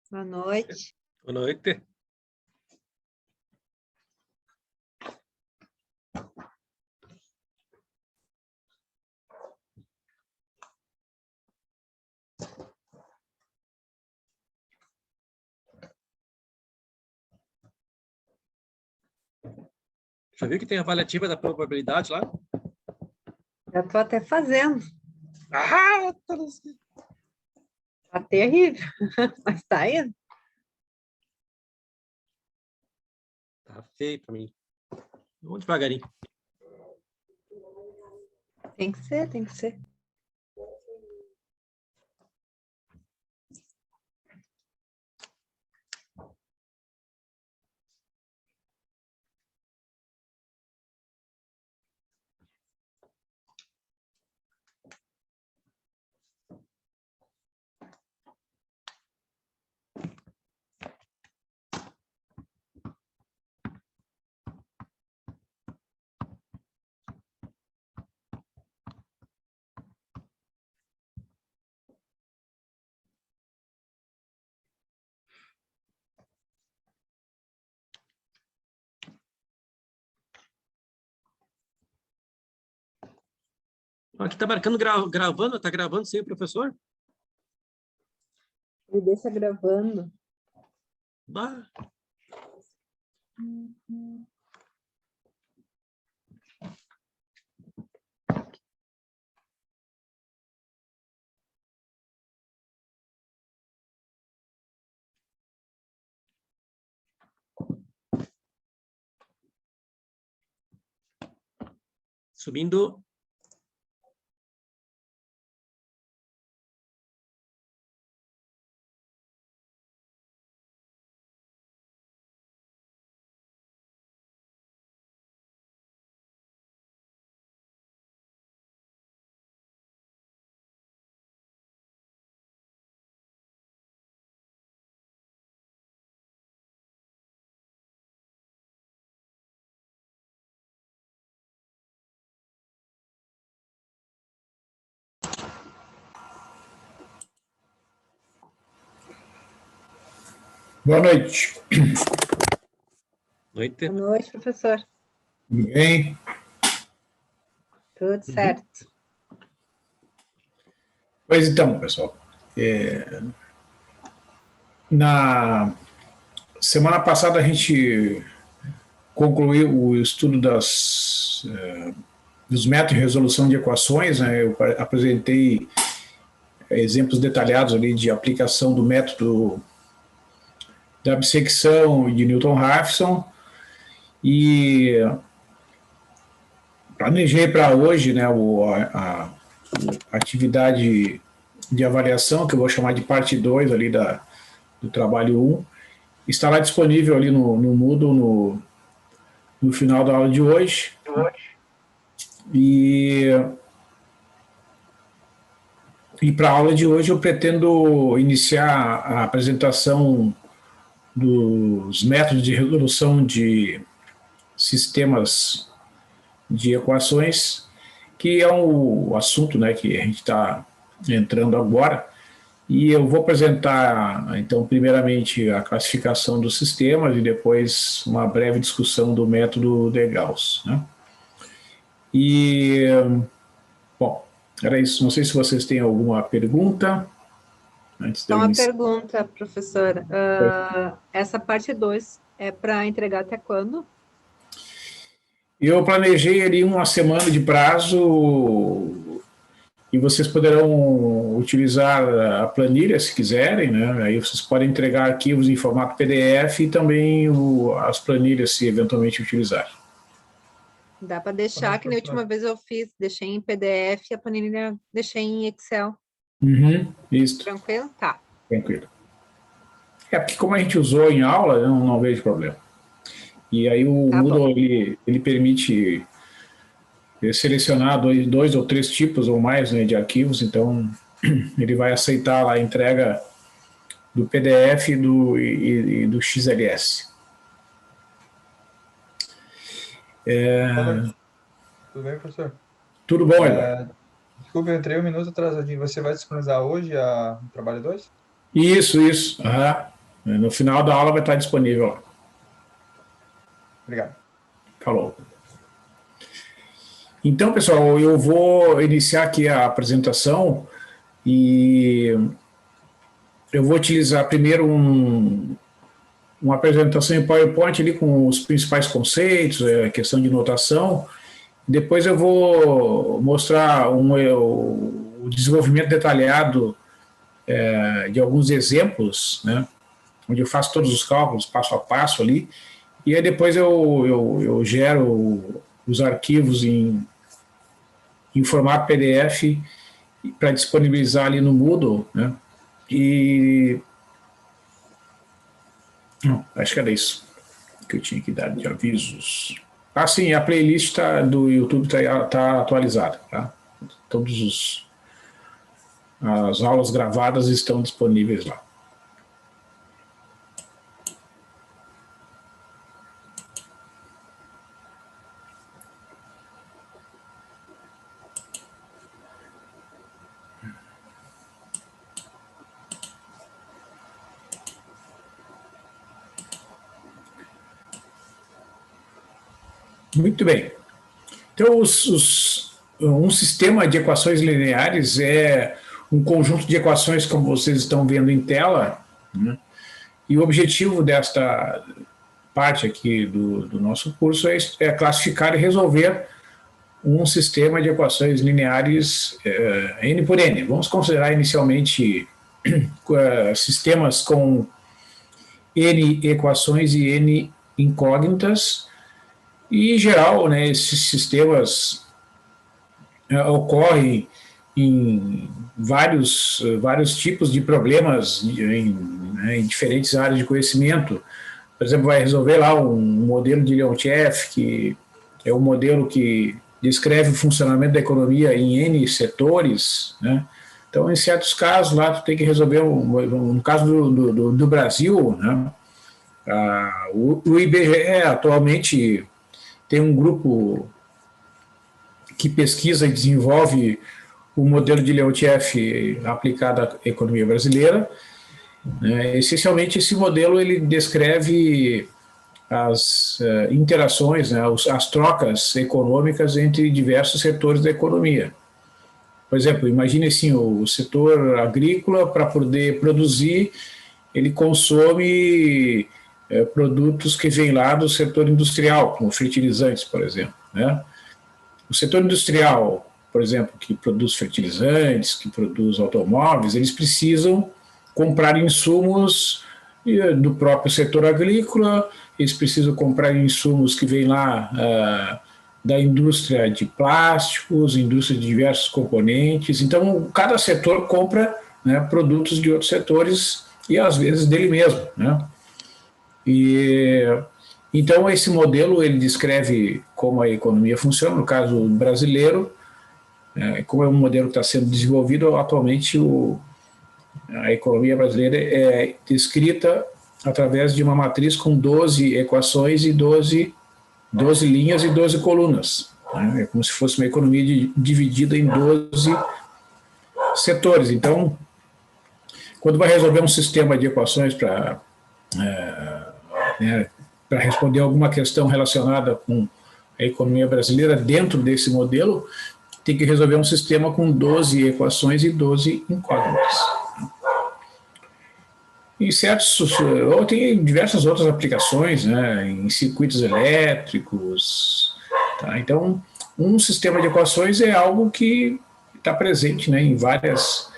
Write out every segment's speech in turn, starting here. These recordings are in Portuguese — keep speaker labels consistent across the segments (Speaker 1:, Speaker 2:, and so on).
Speaker 1: Boa noite.
Speaker 2: Boa noite. Já viu que tem a avaliativa da probabilidade lá?
Speaker 1: Já estou até fazendo.
Speaker 2: Ah,
Speaker 1: Tá terrível, mas tá indo.
Speaker 2: tá feio para mim. Vamos devagarinho.
Speaker 1: Tem que ser, tem que ser.
Speaker 2: Aqui tá marcando gravando, tá gravando sem o professor?
Speaker 1: Ele deixa gravando.
Speaker 2: Bah. Subindo.
Speaker 3: Boa noite.
Speaker 2: Noite.
Speaker 1: Boa noite, professor.
Speaker 3: Tudo bem?
Speaker 1: Tudo certo.
Speaker 3: Pois então, pessoal. Na semana passada a gente concluiu o estudo dos métodos de resolução de equações, né? Eu apresentei exemplos detalhados ali de aplicação do método da bissecção de Newton-Raphson e planejei para hoje, né, a atividade de avaliação, que eu vou chamar de parte 2 ali do trabalho 1, estará disponível ali no Moodle no final da aula de hoje. E para a aula de hoje eu pretendo iniciar a apresentação dos métodos de resolução de sistemas de equações, que é um assunto, né, que a gente está entrando agora. E eu vou apresentar, então, primeiramente a classificação dos sistemas e depois uma breve discussão do método de Gauss, né? E, bom, era isso. Não sei se vocês têm alguma pergunta antes de
Speaker 1: Só
Speaker 3: eu
Speaker 1: uma
Speaker 3: iniciar.
Speaker 1: pergunta, professora. Essa parte 2 é para entregar até quando?
Speaker 3: Eu planejei ali uma semana de prazo e vocês poderão utilizar a planilha se quiserem, né? Aí vocês podem entregar arquivos em formato PDF e também as planilhas se eventualmente utilizar.
Speaker 1: Dá para deixar, que na última vez eu fiz, deixei em PDF e a planilha deixei em Excel.
Speaker 3: Uhum, isso.
Speaker 1: Tranquilo? Tá.
Speaker 3: Tranquilo. Porque como a gente usou em aula, eu não vejo problema. E aí o
Speaker 1: Tá bom.
Speaker 3: Moodle, ele permite selecionar dois ou três tipos ou mais, né, de arquivos, então ele vai aceitar lá a entrega do PDF e do XLS.
Speaker 4: Boa noite. Tudo bem, professor?
Speaker 3: Tudo bom, Eduardo?
Speaker 4: Desculpa, eu entrei um minuto atrasadinho. Você vai disponibilizar hoje o trabalho 2?
Speaker 3: Isso. Uhum. No final da aula vai estar disponível lá.
Speaker 4: Obrigado.
Speaker 3: Falou. Então, pessoal, eu vou iniciar aqui a apresentação e eu vou utilizar primeiro uma apresentação em PowerPoint ali com os principais conceitos, a questão de notação. Depois eu vou mostrar o desenvolvimento detalhado de alguns exemplos, né, onde eu faço todos os cálculos passo a passo ali, e aí depois eu gero os arquivos em formato PDF para disponibilizar ali no Moodle, né, e acho que era isso que eu tinha que dar de avisos. Ah, sim, a playlist do YouTube tá atualizada, tá? As aulas gravadas estão disponíveis lá. Muito bem. Então, um sistema de equações lineares é um conjunto de equações, como vocês estão vendo em tela, né? E o objetivo desta parte aqui do nosso curso é classificar e resolver um sistema de equações lineares N por N. Vamos considerar inicialmente sistemas com N equações e N incógnitas. E, em geral, né, esses sistemas ocorrem em vários tipos de problemas em diferentes áreas de conhecimento. Por exemplo, vai resolver lá um modelo de Leontief, que é um modelo que descreve o funcionamento da economia em N setores, né? Então, em certos casos, lá tu tem que resolver, no caso do Brasil, né, o IBGE atualmente tem um grupo que pesquisa e desenvolve o modelo de Leontief aplicado à economia brasileira. Essencialmente, esse modelo ele descreve as interações, né, as trocas econômicas entre diversos setores da economia. Por exemplo, imagine assim, o setor agrícola, para poder produzir, ele consome produtos que vêm lá do setor industrial, como fertilizantes, por exemplo, né? O setor industrial, por exemplo, que produz fertilizantes, que produz automóveis, eles precisam comprar insumos do próprio setor agrícola, eles precisam comprar insumos que vêm lá da indústria de plásticos, indústria de diversos componentes. Então, cada setor compra, né, produtos de outros setores e, às vezes, dele mesmo, né? Então, esse modelo ele descreve como a economia funciona. No caso brasileiro, como é um modelo que está sendo desenvolvido atualmente, a economia brasileira é descrita através de uma matriz com 12 equações e 12 linhas e 12 colunas, né? É como se fosse uma economia dividida em 12 setores. Então, quando vai resolver um sistema de equações para responder alguma questão relacionada com a economia brasileira dentro desse modelo, tem que resolver um sistema com 12 equações e 12 incógnitas. E ou tem diversas outras aplicações, né, em circuitos elétricos. Tá? Então, um sistema de equações é algo que está presente, né, em várias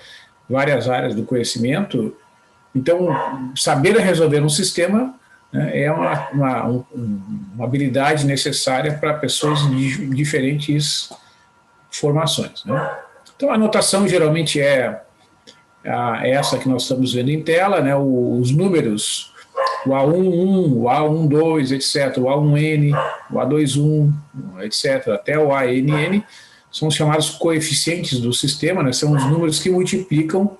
Speaker 3: áreas do conhecimento. Então, saber resolver um sistema, né, é uma habilidade necessária para pessoas de diferentes formações, né? Então, a notação geralmente é essa que nós estamos vendo em tela, né, os números, o A11, o A12, etc., o A1N, o A21, etc., até o ANN, são os chamados coeficientes do sistema, né, são os números que multiplicam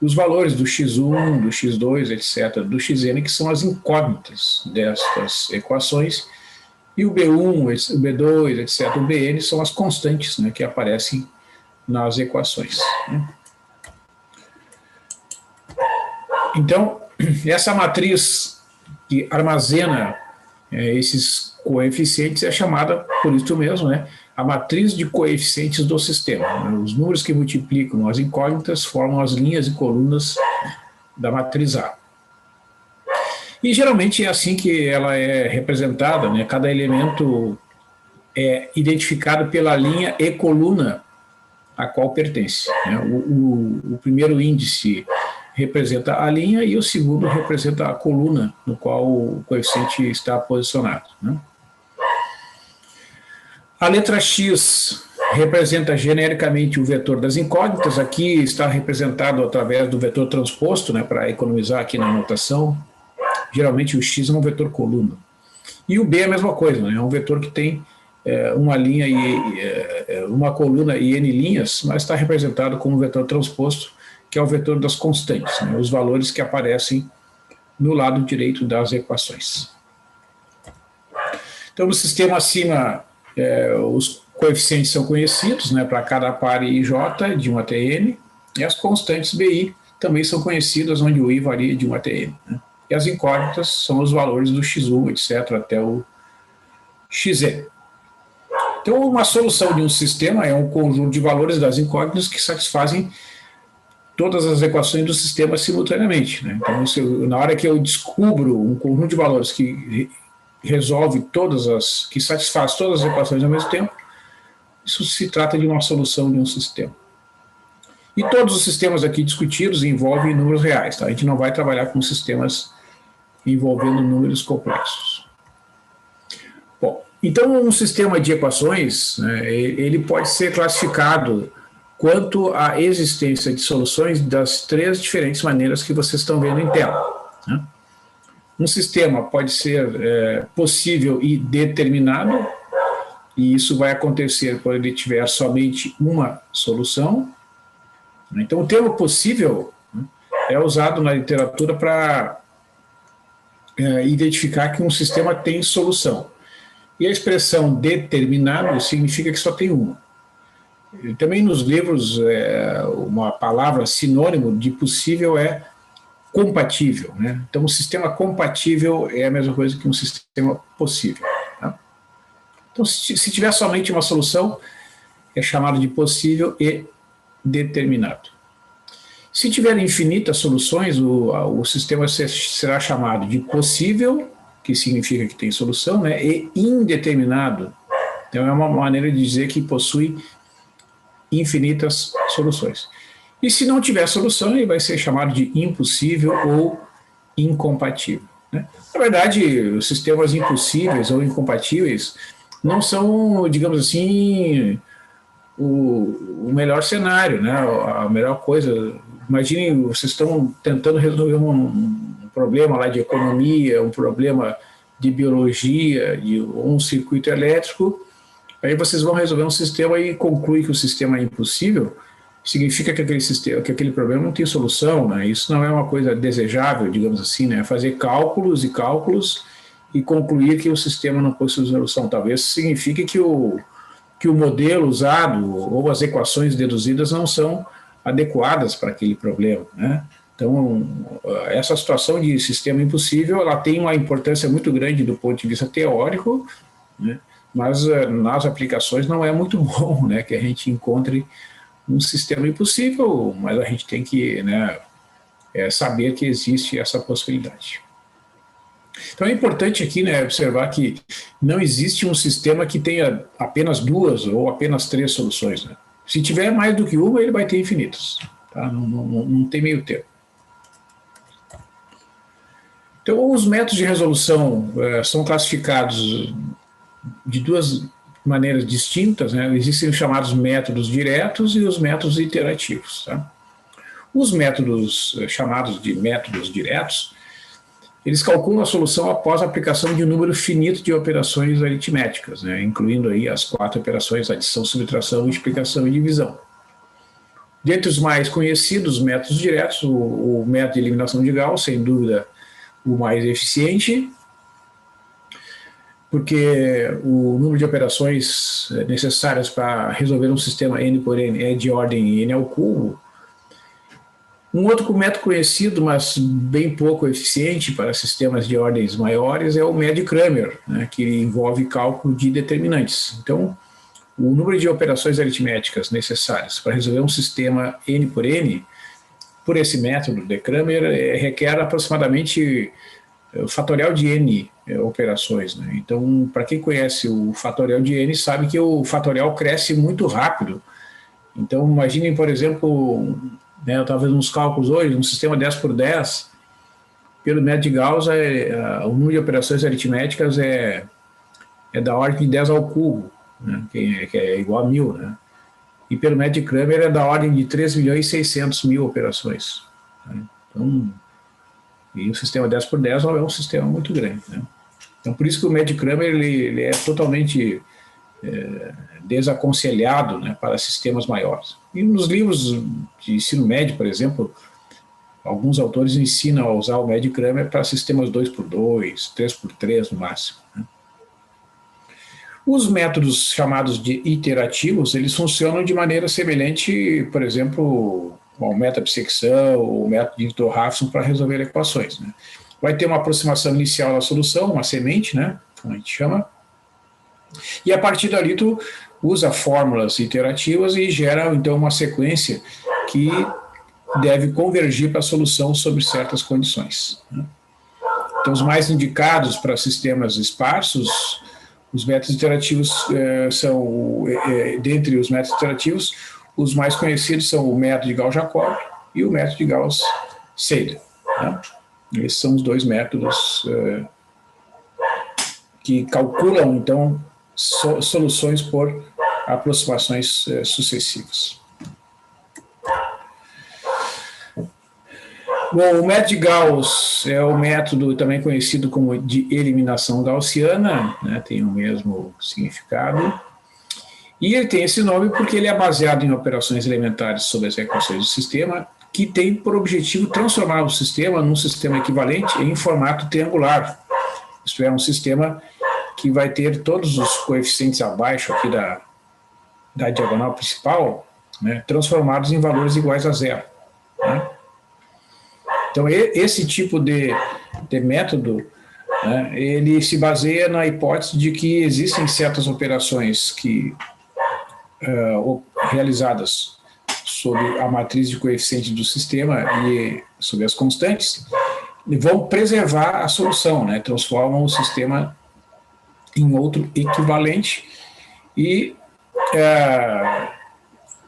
Speaker 3: os valores do x1, do x2, etc., do xn, que são as incógnitas destas equações, e o B1, o B2, etc., o Bn são as constantes, né, que aparecem nas equações, né? Então, essa matriz que armazena esses coeficientes é chamada, por isso mesmo, né, a matriz de coeficientes do sistema. Os números que multiplicam as incógnitas formam as linhas e colunas da matriz A. E geralmente é assim que ela é representada, né? Cada elemento é identificado pela linha e coluna a qual pertence, né? O primeiro índice representa a linha e o segundo representa a coluna no qual o coeficiente está posicionado, né? A letra X representa genericamente o vetor das incógnitas. Aqui está representado através do vetor transposto, né, para economizar aqui na notação. Geralmente o X é um vetor coluna. E o B é a mesma coisa, né? É um vetor que tem uma linha e uma coluna e N linhas, mas está representado como vetor transposto, que é o vetor das constantes, né? Os valores que aparecem no lado direito das equações. Então, no sistema acima, os coeficientes são conhecidos, né, para cada par I e J, de 1 até N, e as constantes BI também são conhecidas, onde o I varia de 1 até N, né? E as incógnitas são os valores do X1, etc., até o Xn. Então, uma solução de um sistema é um conjunto de valores das incógnitas que satisfazem todas as equações do sistema simultaneamente, né? Então, na hora que eu descubro um conjunto de valores que resolve que satisfaz todas as equações ao mesmo tempo, isso se trata de uma solução de um sistema. E todos os sistemas aqui discutidos envolvem números reais, tá? A gente não vai trabalhar com sistemas envolvendo números complexos. Bom, então um sistema de equações, né, ele pode ser classificado quanto à existência de soluções das três diferentes maneiras que vocês estão vendo em tela, né? Um sistema pode ser possível e determinado, e isso vai acontecer quando ele tiver somente uma solução. Então, o termo possível, né, é usado na literatura para identificar que um sistema tem solução. E a expressão determinado significa que só tem uma. E também nos livros, uma palavra sinônimo de possível é compatível, né? Então, um sistema compatível é a mesma coisa que um sistema possível, tá? Então, se tiver somente uma solução, é chamado de possível e determinado. Se tiver infinitas soluções, o sistema será chamado de possível, que significa que tem solução, né, e indeterminado. Então, é uma maneira de dizer que possui infinitas soluções. E se não tiver solução, ele vai ser chamado de impossível ou incompatível, né? Na verdade, os sistemas impossíveis ou incompatíveis não são, digamos assim, o melhor cenário, né? A melhor coisa. Imaginem, vocês estão tentando resolver um problema lá de economia, um problema de biologia, de um circuito elétrico, aí vocês vão resolver um sistema e concluem que o sistema é impossível, significa que aquele problema não tem solução, né? Isso não é uma coisa desejável, digamos assim, né? Fazer cálculos e cálculos e concluir que o sistema não possui solução. Talvez signifique que o modelo usado ou as equações deduzidas não são adequadas para aquele problema, né? Então, essa situação de sistema impossível, ela tem uma importância muito grande do ponto de vista teórico, né? Mas nas aplicações não é muito bom, né, que a gente encontre um sistema impossível, mas a gente tem que, né, saber que existe essa possibilidade. Então é importante aqui, né, observar que não existe um sistema que tenha apenas duas ou apenas três soluções, né? Se tiver mais do que uma, ele vai ter infinitas, tá? Não tem meio termo. Então, os métodos de resolução são classificados de duas maneiras distintas, né? Existem os chamados métodos diretos e os métodos iterativos, tá? Os métodos chamados de métodos diretos, eles calculam a solução após a aplicação de um número finito de operações aritméticas, né? Incluindo aí as 4 operações: adição, subtração, multiplicação e divisão. Dentre os mais conhecidos métodos diretos, o método de eliminação de Gauss, sem dúvida, o mais eficiente, porque o número de operações necessárias para resolver um sistema n por n é de ordem n ao cubo, Um outro método conhecido, mas bem pouco eficiente para sistemas de ordens maiores, é o método Cramer, né, que envolve cálculo de determinantes. Então, o número de operações aritméticas necessárias para resolver um sistema N por N, por esse método de Cramer, requer aproximadamente o fatorial de N operações, né? Então, para quem conhece o fatorial de N, sabe que o fatorial cresce muito rápido. Então, imaginem, por exemplo, né, eu estava fazendo uns cálculos hoje, um sistema 10 por 10, pelo método de Gauss, o número de operações aritméticas é da ordem de 10 ao cubo, né, que é igual a 1000, né? E pelo método de Cramer é da ordem de 3.600.000 operações. Né? Então, e o sistema 10 por 10 é um sistema muito grande, né? Então, por isso que o método de Cramer ele é totalmente desaconselhado, né, para sistemas maiores. E nos livros de ensino médio, por exemplo, alguns autores ensinam a usar o método de Cramer para sistemas 2x2, 3x3 no máximo, né? Os métodos chamados de iterativos, eles funcionam de maneira semelhante, por exemplo, ao método de bissecção, ou o método de Victor-Raphson para resolver equações, né? Vai ter uma aproximação inicial da solução, uma semente, né, como a gente chama, e a partir dali tu usa fórmulas iterativas e gera então uma sequência que deve convergir para a solução sobre certas condições, né? Então, os mais indicados para sistemas esparsos, os métodos iterativos são, dentre os métodos iterativos, os mais conhecidos são o método de Gauss-Jacob e o método de Gauss-Seidel, né? Esses são os dois métodos que calculam, então, soluções por aproximações sucessivas. Bom, o método de Gauss é o método também conhecido como de eliminação gaussiana, né, tem o mesmo significado. E ele tem esse nome porque ele é baseado em operações elementares sobre as equações do sistema, que tem por objetivo transformar o sistema num sistema equivalente em formato triangular. Isto é, um sistema que vai ter todos os coeficientes abaixo aqui da diagonal principal, né, transformados em valores iguais a zero, né? Então, esse tipo de método, né, ele se baseia na hipótese de que existem certas operações que, realizadas sobre a matriz de coeficientes do sistema e sobre as constantes, vão preservar a solução, né, transformam o sistema em outro equivalente e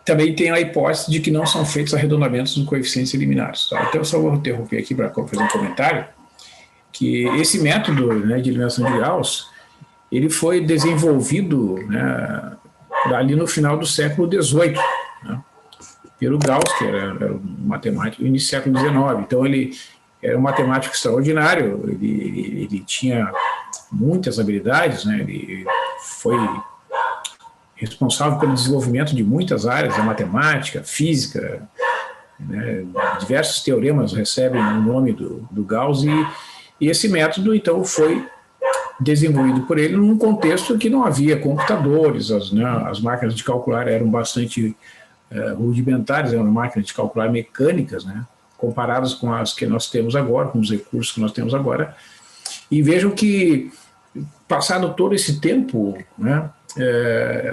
Speaker 3: também tem a hipótese de que não são feitos arredondamentos dos coeficientes eliminados. Tá? Então, eu só vou interromper aqui para fazer um comentário, que esse método, né, de eliminação de Gauss, ele foi desenvolvido, né, ali no final do século XVIII, né, pelo Gauss, que era um matemático, início do século XIX. Então, ele era um matemático extraordinário, ele tinha muitas habilidades, né, ele foi responsável pelo desenvolvimento de muitas áreas da matemática, física, né, diversos teoremas recebem o nome do Gauss, e esse método, então, foi desenvolvido por ele num contexto que não havia computadores, as máquinas de calcular eram bastante rudimentares, eram máquinas de calcular mecânicas, né, comparadas com as que nós temos agora, com os recursos que nós temos agora. E vejam que, passado todo esse tempo, né,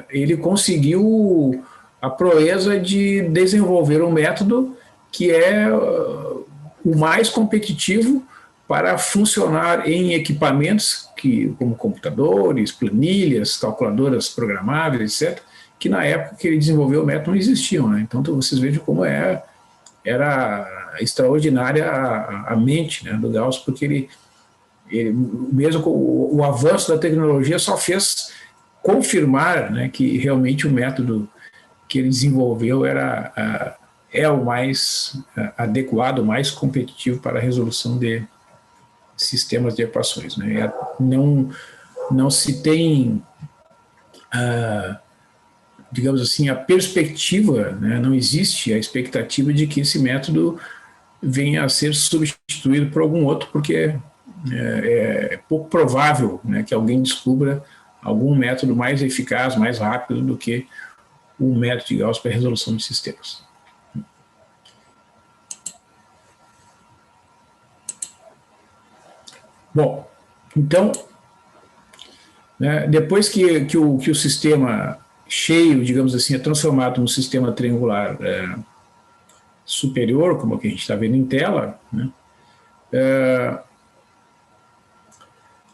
Speaker 3: ele conseguiu a proeza de desenvolver um método que é o mais competitivo para funcionar em equipamentos como computadores, planilhas, calculadoras programáveis, etc., que na época que ele desenvolveu o método não existiam, né? Então, vocês vejam como era extraordinária a mente, né, do Gauss, porque ele mesmo com o avanço da tecnologia só fez confirmar, né, que realmente o método que ele desenvolveu é o mais adequado, o mais competitivo para a resolução de sistemas de equações, né? Não se tem, digamos assim, a perspectiva, né, não existe a expectativa de que esse método venha a ser substituído por algum outro, porque é pouco provável, né, que alguém descubra algum método mais eficaz, mais rápido do que o método de Gauss para a resolução de sistemas. Bom, então, né, depois que o sistema cheio, digamos assim, é transformado num sistema triangular superior, como o que a gente está vendo em tela, né,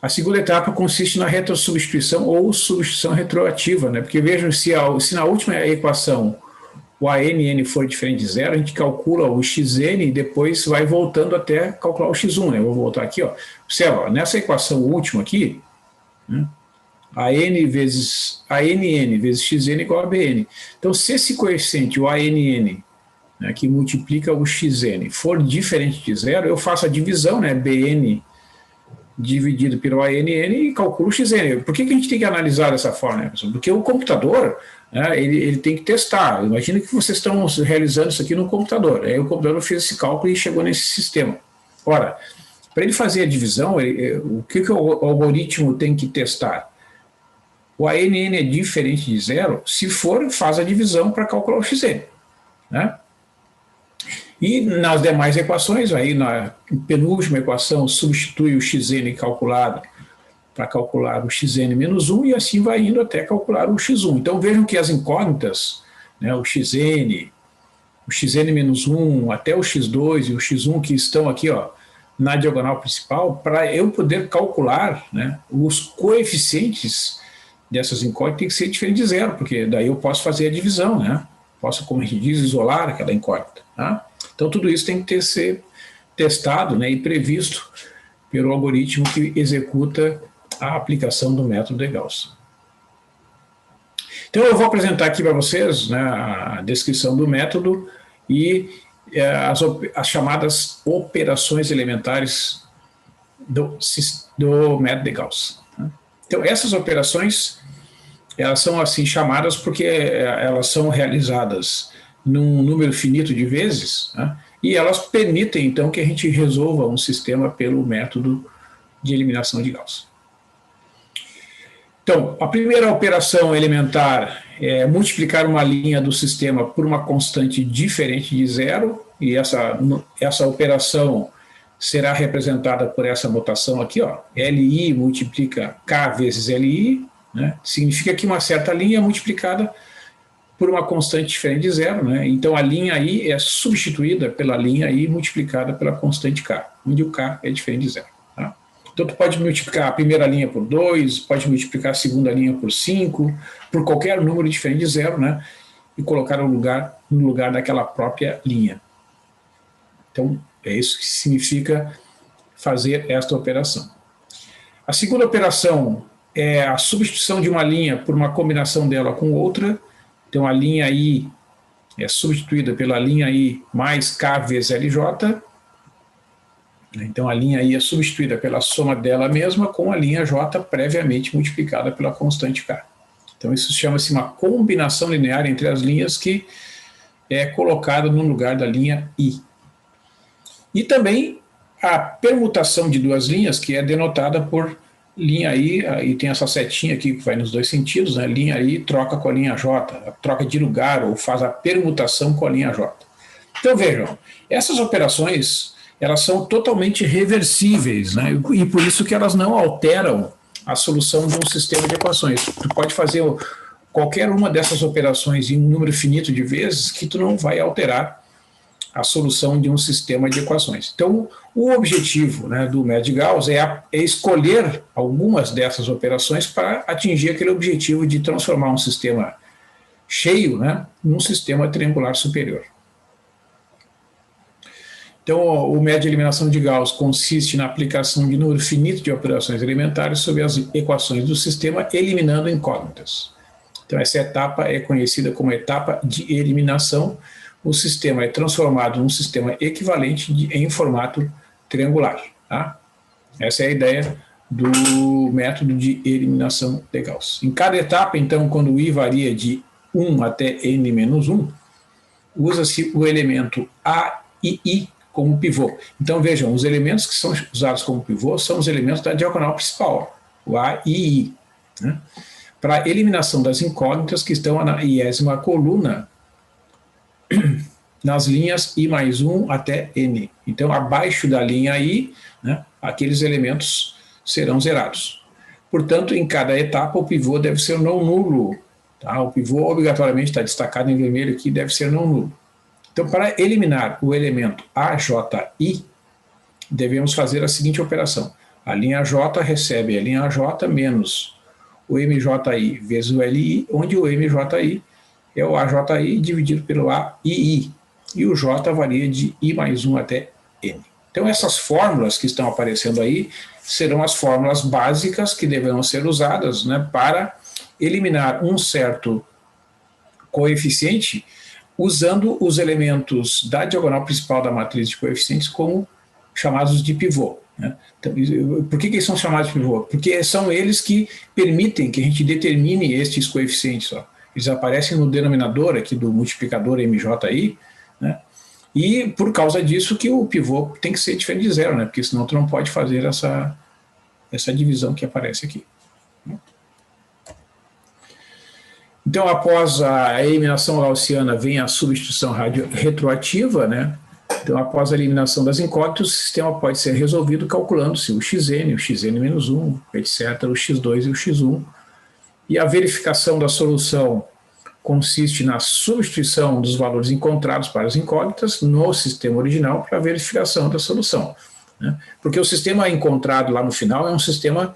Speaker 3: a segunda etapa consiste na retrosubstituição ou substituição retroativa, né, porque vejam, se na última equação o ANN for diferente de zero, a gente calcula o xn e depois vai voltando até calcular o x1, né? Eu vou voltar aqui, ó. Observa, nessa equação última aqui, né, ANN vezes xn igual a BN. Então, se esse coeficiente, o ANN, né, que multiplica o xn, for diferente de zero, eu faço a divisão, né, BN dividido pelo ANN e calculo o xn. Por que a gente tem que analisar dessa forma, né, pessoal? Porque o computador, né, ele tem que testar. Imagina que vocês estão realizando isso aqui no computador. Aí o computador fez esse cálculo e chegou nesse sistema. Ora, para ele fazer a divisão, o que o algoritmo tem que testar? O ANN é diferente de zero? Se for, faz a divisão para calcular o xn, né? E nas demais equações, aí na penúltima equação, substitui o xn calculado para calcular o xn menos 1 e assim vai indo até calcular o x1. Então vejam que as incógnitas, né, o xn menos 1, até o x2 e o x1 que estão aqui, ó, na diagonal principal, para eu poder calcular, né, os coeficientes dessas incógnitas tem que ser diferente de zero, porque daí eu posso fazer a divisão, né? Posso, como a gente diz, isolar aquela incógnita. Tá? Então tudo isso tem que ser testado, né, e previsto pelo algoritmo que executa a aplicação do método de Gauss. Então eu vou apresentar aqui para vocês, né, a descrição do método e as chamadas operações elementares do método de Gauss. Tá? Então essas operações, elas são assim chamadas porque elas são realizadas num número finito de vezes, né, e elas permitem então que a gente resolva um sistema pelo método de eliminação de Gauss. Então, a primeira operação elementar é multiplicar uma linha do sistema por uma constante diferente de zero, e essa operação será representada por essa notação aqui, ó, Li multiplica K vezes Li, né, significa que uma certa linha é multiplicada por uma constante diferente de zero, né, então a linha I é substituída pela linha I multiplicada pela constante K, onde o K é diferente de zero. Tá? Então, tu pode multiplicar a primeira linha por 2, pode multiplicar a segunda linha por 5, por qualquer número diferente de zero, né? E colocar no lugar daquela própria linha. Então, é isso que significa fazer esta operação. A segunda operação é a substituição de uma linha por uma combinação dela com outra. Então, a linha I é substituída pela linha I mais K vezes LJ. Então, a linha I é substituída pela soma dela mesma com a linha J previamente multiplicada pela constante K. Então, isso chama-se uma combinação linear entre as linhas que é colocada no lugar da linha I. E também a permutação de duas linhas, que é denotada por linha I, e tem essa setinha aqui que vai nos dois sentidos, né? Linha I troca com a linha J, troca de lugar ou faz a permutação com a linha J. Então, vejam, essas operações, elas são totalmente reversíveis, né? E por isso que elas não alteram a solução de um sistema de equações. Tu pode fazer qualquer uma dessas operações em um número finito de vezes que tu não vai alterar a solução de um sistema de equações. Então, o objetivo, né, do método de Gauss é escolher algumas dessas operações para atingir aquele objetivo de transformar um sistema cheio, né, num sistema triangular superior. Então, o método de eliminação de Gauss consiste na aplicação de número finito de operações elementares sobre as equações do sistema, eliminando incógnitas. Então, essa etapa é conhecida como etapa de eliminação. O sistema é transformado num sistema equivalente em formato triangular. Tá? Essa é a ideia do método de eliminação de Gauss. Em cada etapa, então, quando o I varia de 1 até n-1, usa-se o elemento A e I como pivô. Então, vejam, os elementos que são usados como pivô são os elementos da diagonal principal, o A e I, né? Para a eliminação das incógnitas que estão na 10ª coluna nas linhas I mais 1 até N. Então, abaixo da linha I, né, aqueles elementos serão zerados. Portanto, em cada etapa, o pivô deve ser não nulo. Tá? O pivô, obrigatoriamente, está destacado em vermelho aqui, deve ser não nulo. Então, para eliminar o elemento AJI, devemos fazer a seguinte operação. A linha J recebe a linha J menos o MJI vezes o LI, onde o MJI é o AJI dividido pelo AII. E o J varia de I mais 1 até N. Então, essas fórmulas que estão aparecendo aí serão as fórmulas básicas que deverão ser usadas, né, para eliminar um certo coeficiente usando os elementos da diagonal principal da matriz de coeficientes como chamados de pivô. Né? Então, por que eles são chamados de pivô? Porque são eles que permitem que a gente determine estes coeficientes. Ó. Eles aparecem no denominador aqui do multiplicador MJI, né? E por causa disso que o pivô tem que ser diferente de zero, né? Porque senão tu não pode fazer essa divisão que aparece aqui. Então, após a eliminação gaussiana, vem a substituição retroativa, né? Então, após a eliminação das incógnitas, o sistema pode ser resolvido calculando-se o xn, o xn-1, etc., o x2 e o x1. E a verificação da solução consiste na substituição dos valores encontrados para as incógnitas no sistema original para a verificação da solução. Né? Porque o sistema encontrado lá no final é um sistema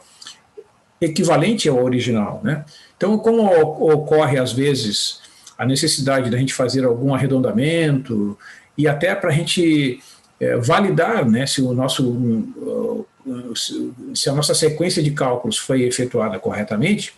Speaker 3: equivalente ao original. Né? Então, como ocorre às vezes a necessidade da gente fazer algum arredondamento e até para a gente validar, né, se a nossa sequência de cálculos foi efetuada corretamente,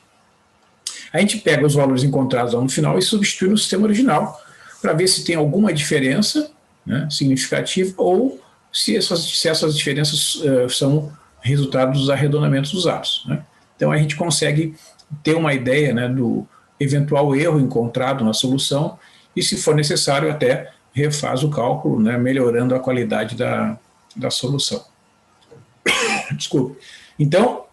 Speaker 3: a gente pega os valores encontrados lá no final e substitui no sistema original para ver se tem alguma diferença, né, significativa ou se essas diferenças são resultado dos arredondamentos usados. Né? Então a gente consegue ter uma ideia, né, do eventual erro encontrado na solução e, se for necessário, até refaz o cálculo, né, melhorando a qualidade da solução. Desculpe. Então,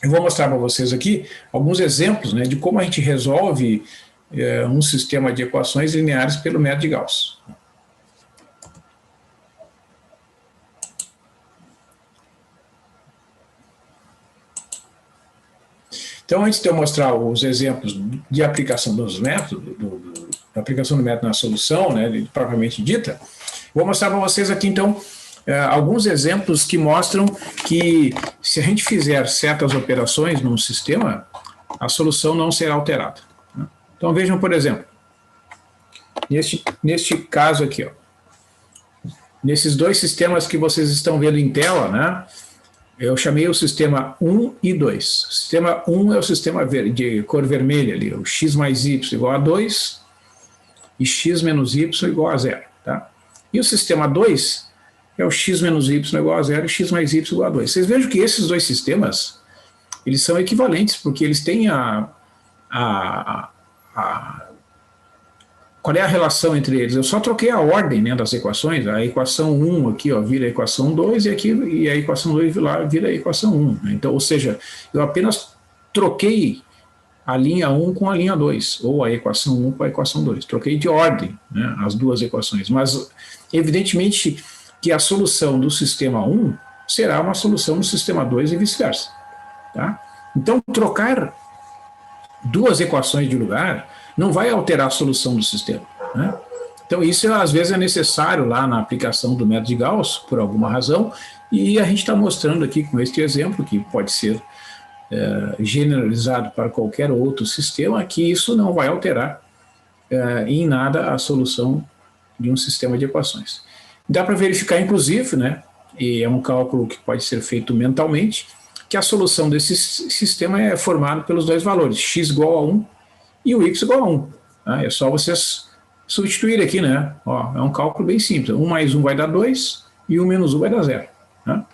Speaker 3: eu vou mostrar para vocês aqui alguns exemplos, né, de como a gente resolve um sistema de equações lineares pelo método de Gauss. Então, antes de eu mostrar os exemplos de aplicação dos métodos, da aplicação do método na solução, né, propriamente dita, vou mostrar para vocês aqui, então, alguns exemplos que mostram que, se a gente fizer certas operações num sistema, a solução não será alterada. Né? Então, vejam, por exemplo, neste caso aqui, ó, nesses dois sistemas que vocês estão vendo em tela, né, eu chamei o sistema 1 e 2. O sistema 1 é o sistema de cor vermelha ali, o x mais y igual a 2 e x menos y igual a 0. Tá? E o sistema 2 é o x menos y igual a 0 e x mais y igual a 2. Vocês vejam que esses dois sistemas, eles são equivalentes, porque eles têm qual é a relação entre eles? Eu só troquei a ordem, né, das equações. A equação 1 aqui, ó, vira a equação 2 e a equação 2 lá vira a equação 1. Então, ou seja, eu apenas troquei a linha 1 com a linha 2, ou a equação 1 com a equação 2. Troquei de ordem, né, as duas equações. Mas, evidentemente, que a solução do sistema 1 será uma solução do sistema 2 e vice-versa. Tá? Então, trocar duas equações de lugar não vai alterar a solução do sistema. Né? Então, isso às vezes é necessário lá na aplicação do método de Gauss, por alguma razão, e a gente está mostrando aqui com este exemplo, que pode ser generalizado para qualquer outro sistema, que isso não vai alterar em nada a solução de um sistema de equações. Dá para verificar, inclusive, né, e é um cálculo que pode ser feito mentalmente, que a solução desse sistema é formada pelos dois valores, x igual a 1 e o y igual a 1. Tá? É só vocês substituir aqui, né? Ó, é um cálculo bem simples. 1 mais 1 vai dar 2 e 1 menos 1 vai dar 0. Tá?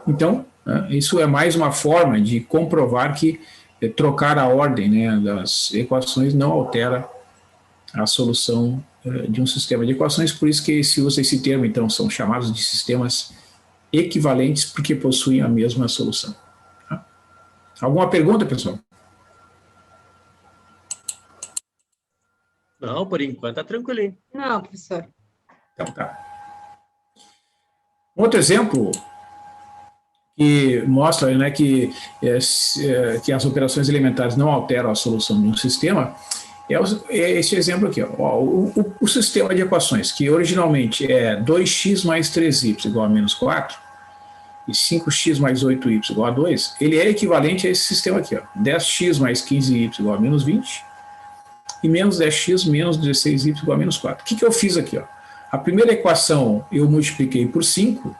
Speaker 3: Então, isso é mais uma forma de comprovar que trocar a ordem, né, das equações não altera a solução de um sistema de equações. Por isso que se usa esse termo, então, são chamados de sistemas equivalentes porque possuem a mesma solução. Tá? Alguma pergunta, pessoal?
Speaker 2: Não, por enquanto tá tranquilinho.
Speaker 1: Não, professor.
Speaker 3: Então tá. Outro exemplo que mostra, né, que as operações elementares não alteram a solução de um sistema é esse exemplo aqui. Ó. O sistema de equações, que originalmente é 2x mais 3y igual a menos 4, e 5x mais 8y igual a 2, ele é equivalente a esse sistema aqui. Ó. 10x mais 15y igual a menos 20, e menos 10x menos 16y igual a menos 4. O que eu fiz aqui? Ó? A primeira equação eu multipliquei por 5,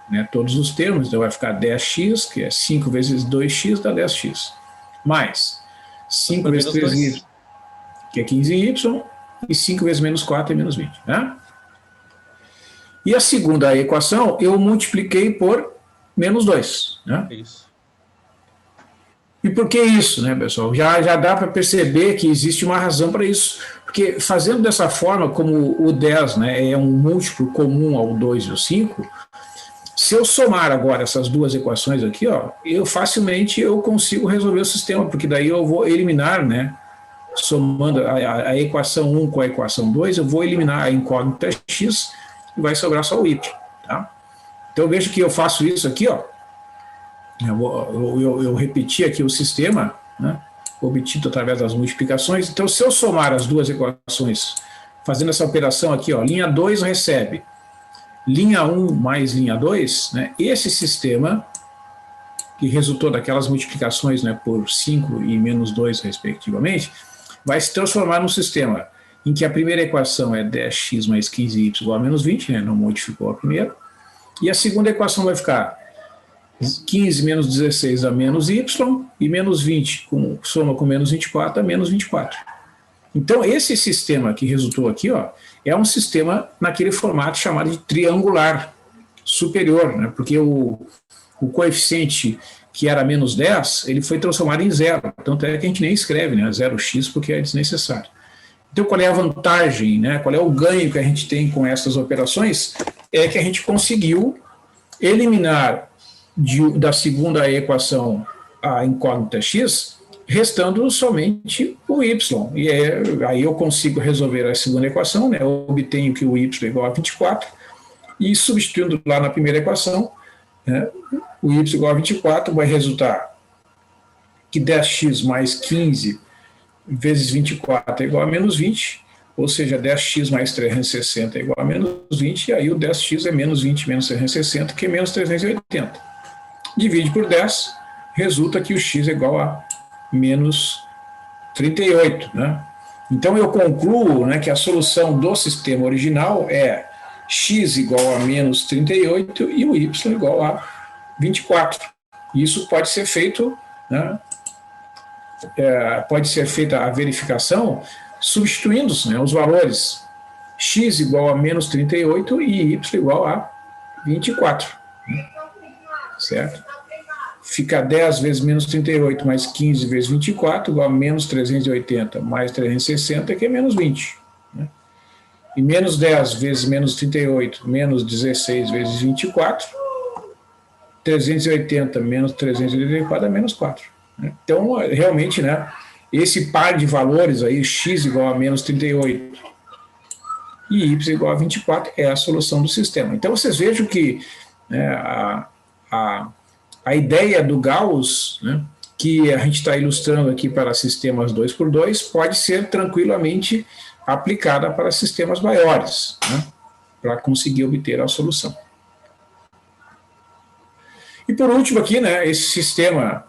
Speaker 3: né, todos os termos, então vai ficar 10x, que é 5 vezes 2x dá 10x, mais 5 vezes 3y, que é 15y, e 5 vezes menos 4 é menos 20. Né? E a segunda equação eu multipliquei por menos 2. Né?
Speaker 2: Isso.
Speaker 3: E por que isso, né, pessoal? Já dá para perceber que existe uma razão para isso. Porque fazendo dessa forma, como o 10, né, é um múltiplo comum ao 2 e ao 5, se eu somar agora essas duas equações aqui, ó, facilmente eu consigo resolver o sistema, porque daí eu vou eliminar, né, somando a equação 1 com a equação 2, eu vou eliminar a incógnita x e vai sobrar só o y. Tá? Então veja que eu faço isso aqui, ó. Eu repeti aqui o sistema, né, obtido através das multiplicações. Então, se eu somar as duas equações, fazendo essa operação aqui, ó, linha 2 recebe linha 1 mais linha 2, né, esse sistema, que resultou daquelas multiplicações, né, por 5 e menos 2, respectivamente, vai se transformar num sistema em que a primeira equação é 10x mais 15y igual a menos 20, né, não modificou a primeira, e a segunda equação vai ficar 15 menos 16 dá menos y, e menos 20 soma com menos 24 dá menos 24. Então, esse sistema que resultou aqui, ó, é um sistema naquele formato chamado de triangular superior, né, porque o coeficiente que era menos 10, ele foi transformado em zero, tanto é que a gente nem escreve, né, 0x, porque é desnecessário. Então, qual é a vantagem, né, qual é o ganho que a gente tem com essas operações? É que a gente conseguiu eliminar da segunda equação a incógnita x, restando somente o y. E aí eu consigo resolver a segunda equação, né? Eu obtenho que o y é igual a 24, e substituindo lá na primeira equação, né, o y igual a 24 vai resultar que 10x mais 15 vezes 24 é igual a menos 20, ou seja, 10x mais 360 é igual a menos 20, e aí o 10x é menos 20 menos 360, que é menos 380. Divide por 10, resulta que o x é igual a menos 38. Né? Então eu concluo, né, que a solução do sistema original é x igual a menos 38 e o y igual a 24. Isso pode ser feito, né, pode ser feita a verificação substituindo, né, os valores x igual a menos 38 e y igual a 24. Né? Certo? Fica 10 vezes menos 38 mais 15 vezes 24 igual a menos 380 mais 360, que é menos 20. Né? E menos 10 vezes menos 38 menos 16 vezes 24, 380 menos 384 é menos 4. Né? Então, realmente, né, esse par de valores aí, x igual a menos 38 e y igual a 24, é a solução do sistema. Então, vocês vejam que, né, a ideia do Gauss, né, que a gente está ilustrando aqui para sistemas 2x2, pode ser tranquilamente aplicada para sistemas maiores, né, para conseguir obter a solução. E por último aqui, né, esse sistema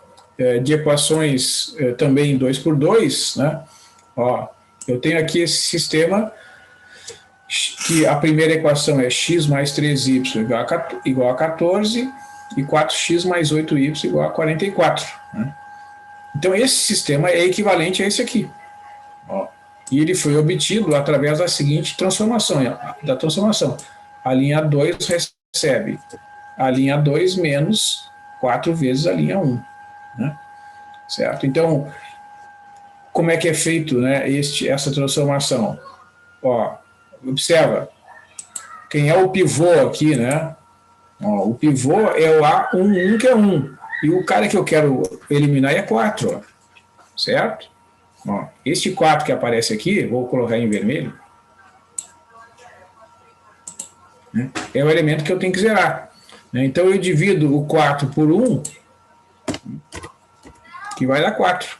Speaker 3: de equações também 2x2, né, ó, eu tenho aqui esse sistema que a primeira equação é x mais 3y igual a 14, e 4x mais 8y igual a 44. Né? Então, esse sistema é equivalente a esse aqui. Ó, e ele foi obtido através da seguinte transformação. A linha 2 recebe a linha 2 menos 4 vezes a linha 1. Né? Certo? Então, como é que é feito, né, essa transformação? Ó, observa, quem é o pivô aqui, né? Ó, o pivô é o A11, que é 1. E o cara que eu quero eliminar é 4. Ó, certo? Ó, este 4 que aparece aqui, vou colocar em vermelho, né, é o elemento que eu tenho que zerar. Né? Então, eu divido o 4 por 1, que vai dar 4.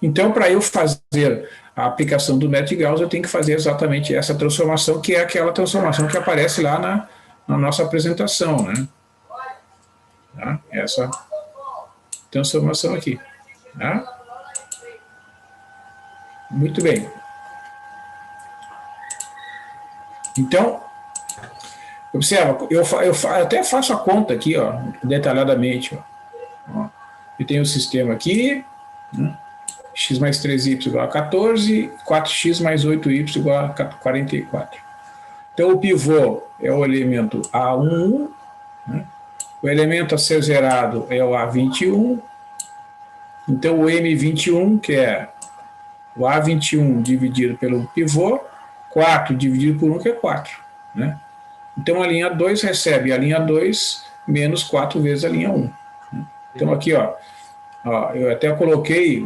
Speaker 3: Então, para eu fazer a aplicação do método de Gauss, eu tenho que fazer exatamente essa transformação, que é aquela transformação que aparece lá na nossa apresentação, né? Tá? Essa transformação aqui. Tá? Muito bem. Então, observa, eu até faço a conta aqui, ó, detalhadamente. Ó. Eu tenho o sistema aqui, né? X mais 3y igual a 14, 4x mais 8y igual a 44. Então, o pivô é o elemento A11, né? O elemento a ser zerado é o A21. Então, o M21, que é o A21 dividido pelo pivô, 4 dividido por 1, que é 4. Né? Então, a linha 2 recebe a linha 2 menos 4 vezes a linha 1. Né? Então, aqui, ó, eu até coloquei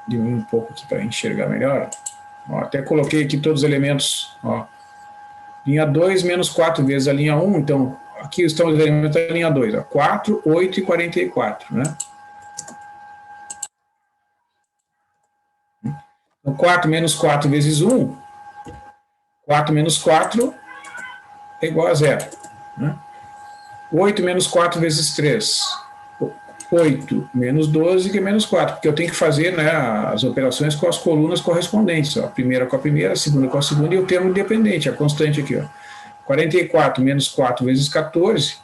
Speaker 3: diminuir um pouco aqui para enxergar melhor. Ó, até coloquei aqui todos os elementos. Ó, linha 2 menos 4 vezes a linha 1. Então, aqui estão os elementos da linha 2. Ó, 4, 8 e 44. Né? Então, 4 menos 4 vezes 1. 4 menos 4 é igual a 0. Né? 8 menos 4 vezes 3. 8 menos 12, que é menos 4, porque eu tenho que fazer, né, as operações com as colunas correspondentes, ó, a primeira com a primeira, a segunda com a segunda, e o termo independente, a constante aqui. Ó. 44 menos 4 vezes 14,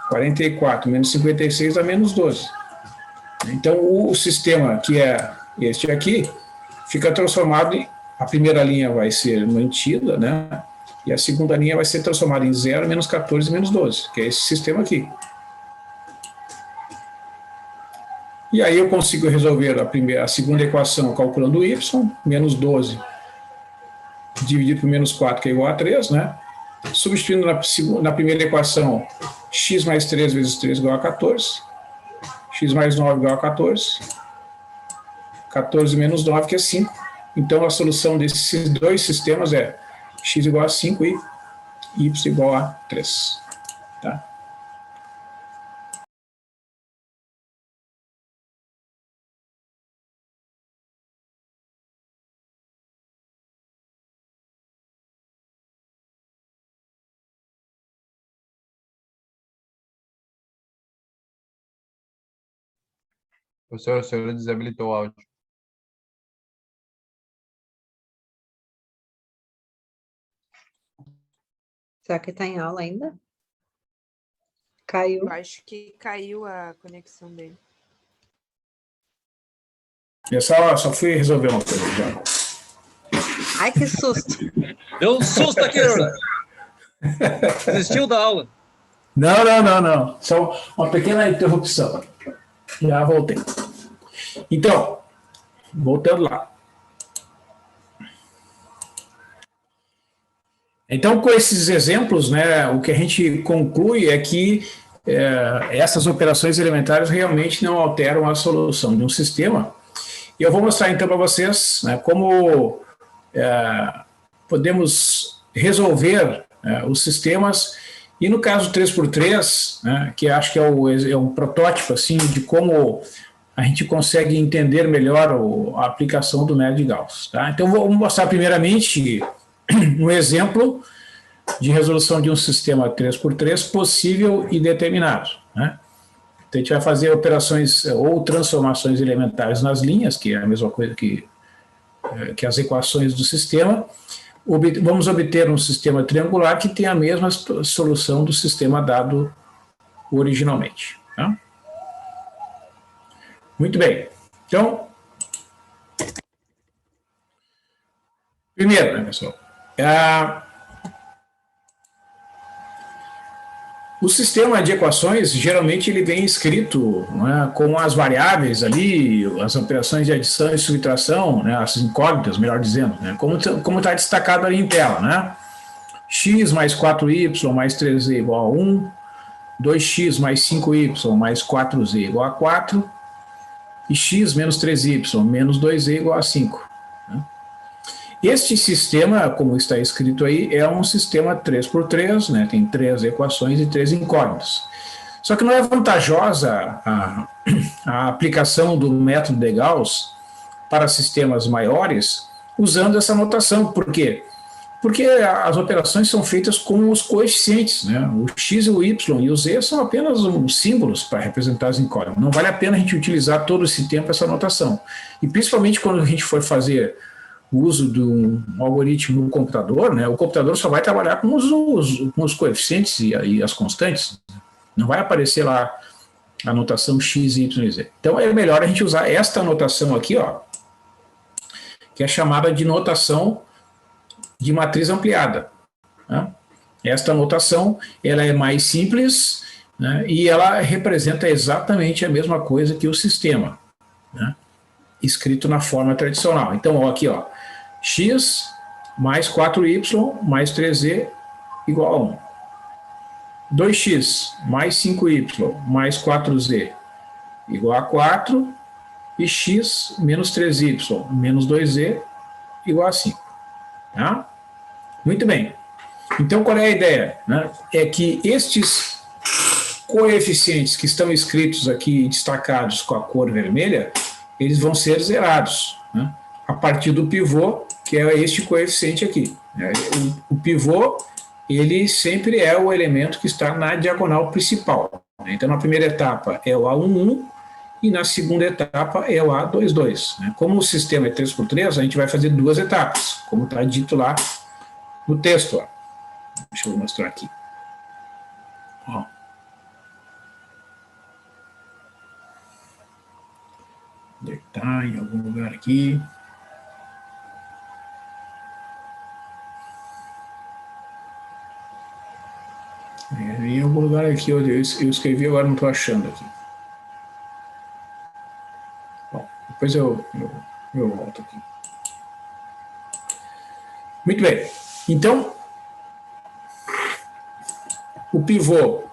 Speaker 3: 44 menos 56 dá menos 12. Então, o sistema, que é este aqui, fica transformado em, a primeira linha vai ser mantida, né, e a segunda linha vai ser transformada em 0, menos 14 e menos 12, que é esse sistema aqui. E aí eu consigo resolver a segunda equação calculando o y, menos 12 dividido por menos 4, que é igual a 3, né? Substituindo na primeira equação, x mais 3 vezes 3 igual a 14, x mais 9 igual a 14, 14 menos 9, que é 5. Então, a solução desses dois sistemas é x igual a 5 e y igual a 3. Tá?
Speaker 4: Professor, o senhor desabilitou o áudio.
Speaker 1: Será que está em aula ainda? Caiu.
Speaker 5: Eu acho que caiu a conexão dele.
Speaker 3: Eu só fui resolver uma coisa já.
Speaker 1: Ai, que susto.
Speaker 2: Deu um susto aqui, Bruno. Desistiu da aula.
Speaker 3: Não. Só uma pequena interrupção. Já voltei. Então, voltando lá. Então, com esses exemplos, né, o que a gente conclui é que essas operações elementares realmente não alteram a solução de um sistema. E eu vou mostrar então para vocês, né, como podemos resolver os sistemas. E no caso 3x3, né, que acho que é um protótipo assim, de como a gente consegue entender melhor a aplicação do método de Gauss. Tá? Então, vou mostrar primeiramente um exemplo de resolução de um sistema 3x3 possível e determinado. Né? Então, a gente vai fazer operações ou transformações elementares nas linhas, que é a mesma coisa que as equações do sistema. Vamos obter um sistema triangular que tem a mesma solução do sistema dado originalmente. Tá? Muito bem. Então, primeiro, né, pessoal, o sistema de equações, geralmente, ele vem escrito, né, com as variáveis ali, as operações de adição e subtração, né, as incógnitas, melhor dizendo, né, como está destacado ali em tela. Né? X mais 4y mais 3z igual a 1, 2x mais 5y mais 4z igual a 4, e x menos 3y menos 2z igual a 5. Né? Este sistema, como está escrito aí, é um sistema 3x3, né? Tem 3 equações e 3 incógnitas. Só que não é vantajosa a aplicação do método de Gauss para sistemas maiores usando essa notação. Por quê? Porque as operações são feitas com os coeficientes, né? O x, o y e o z são apenas símbolos para representar as incógnitas. Não vale a pena a gente utilizar todo esse tempo essa notação. E principalmente quando a gente for fazer o uso de um algoritmo no computador, né? O computador só vai trabalhar com os coeficientes e as constantes. Não vai aparecer lá a notação x, y e z. Então é melhor a gente usar esta notação aqui, ó, que é chamada de notação de matriz ampliada. Né? Esta notação ela é mais simples, né, e ela representa exatamente a mesma coisa que o sistema, né, escrito na forma tradicional. Então, ó, aqui, ó, x mais 4y mais 3z igual a 1. 2x mais 5y mais 4z igual a 4, e x menos 3y menos 2z igual a 5. Tá? Muito bem. Então, qual é a ideia? Né? É que estes coeficientes que estão escritos aqui, destacados com a cor vermelha, eles vão ser zerados, né? A partir do pivô, que é este coeficiente aqui. Né? O pivô, ele sempre é o elemento que está na diagonal principal. Né? Então, na primeira etapa é o A11, e na segunda etapa é o A22. Né? Como o sistema é 3x3, a gente vai fazer 2 etapas, como está dito lá no texto. Ó. Deixa eu mostrar aqui. Ó. Onde está? Em algum lugar aqui. Em algum lugar aqui, eu escrevi, agora não estou achando aqui. Bom, depois eu volto aqui. Muito bem. Então, o pivô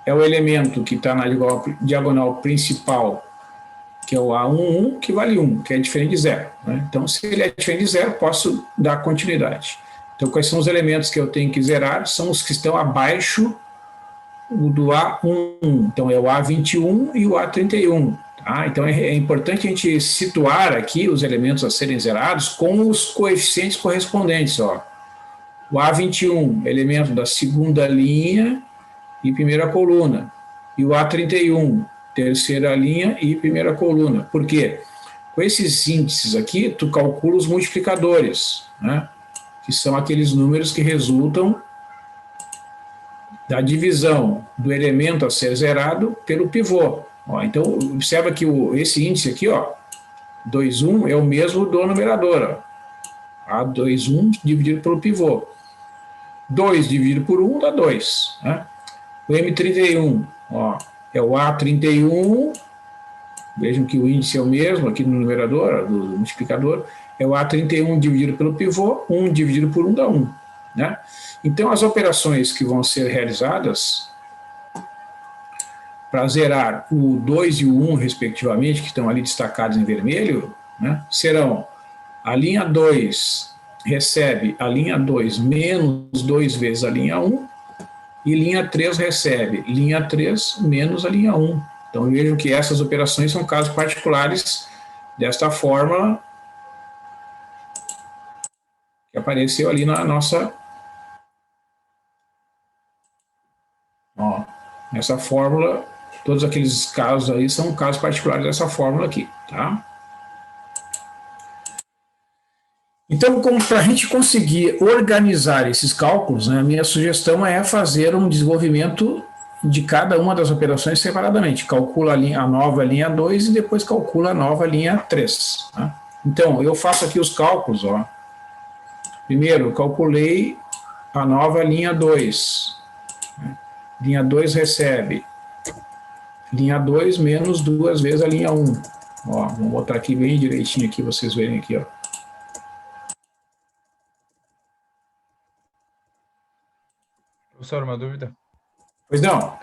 Speaker 3: é o elemento que está na diagonal principal, que é o A11, que vale 1, que é diferente de 0. Né? Então, se ele é diferente de 0, posso dar continuidade. Então, quais são os elementos que eu tenho que zerar? São os que estão abaixo do A11. Então, é o A21 e o A31. Tá? Então, é importante a gente situar aqui os elementos a serem zerados com os coeficientes correspondentes. Ó. O A21, elemento da segunda linha e primeira coluna. E o A31, terceira linha e primeira coluna. Por quê? Com esses índices aqui, tu calcula os multiplicadores, né? Que são aqueles números que resultam da divisão do elemento a ser zerado pelo pivô. Ó, então, observa que esse índice aqui, ó, 2,1, é o mesmo do numerador. Ó. A21 dividido pelo pivô. 2 dividido por 1 dá 2. Né? O M31, ó, é o A31, vejam que o índice é o mesmo aqui no numerador, do multiplicador, é o A31 dividido pelo pivô, 1 dividido por 1 dá 1. Né? Então, as operações que vão ser realizadas para zerar o 2 e o 1, respectivamente, que estão ali destacados em vermelho, né, serão a linha 2 recebe a linha 2 menos 2 vezes a linha 1, e linha 3 recebe linha 3 menos a linha 1. Então, vejam que essas operações são casos particulares desta fórmula que apareceu ali na nossa... Ó, nessa fórmula, todos aqueles casos aí são casos particulares dessa fórmula aqui, tá? Então, para a gente conseguir organizar esses cálculos, né, a minha sugestão é fazer um desenvolvimento de cada uma das operações separadamente. Calcula a nova linha 2 e depois calcula a nova linha 3. Tá? Então, eu faço aqui os cálculos. Ó. Primeiro, eu calculei a nova linha 2. Linha 2 recebe linha 2 menos 2 vezes a linha 1. Ó, vamos botar aqui bem direitinho, aqui, vocês verem aqui. Ó.
Speaker 4: Professor, uma dúvida.
Speaker 3: Pois não.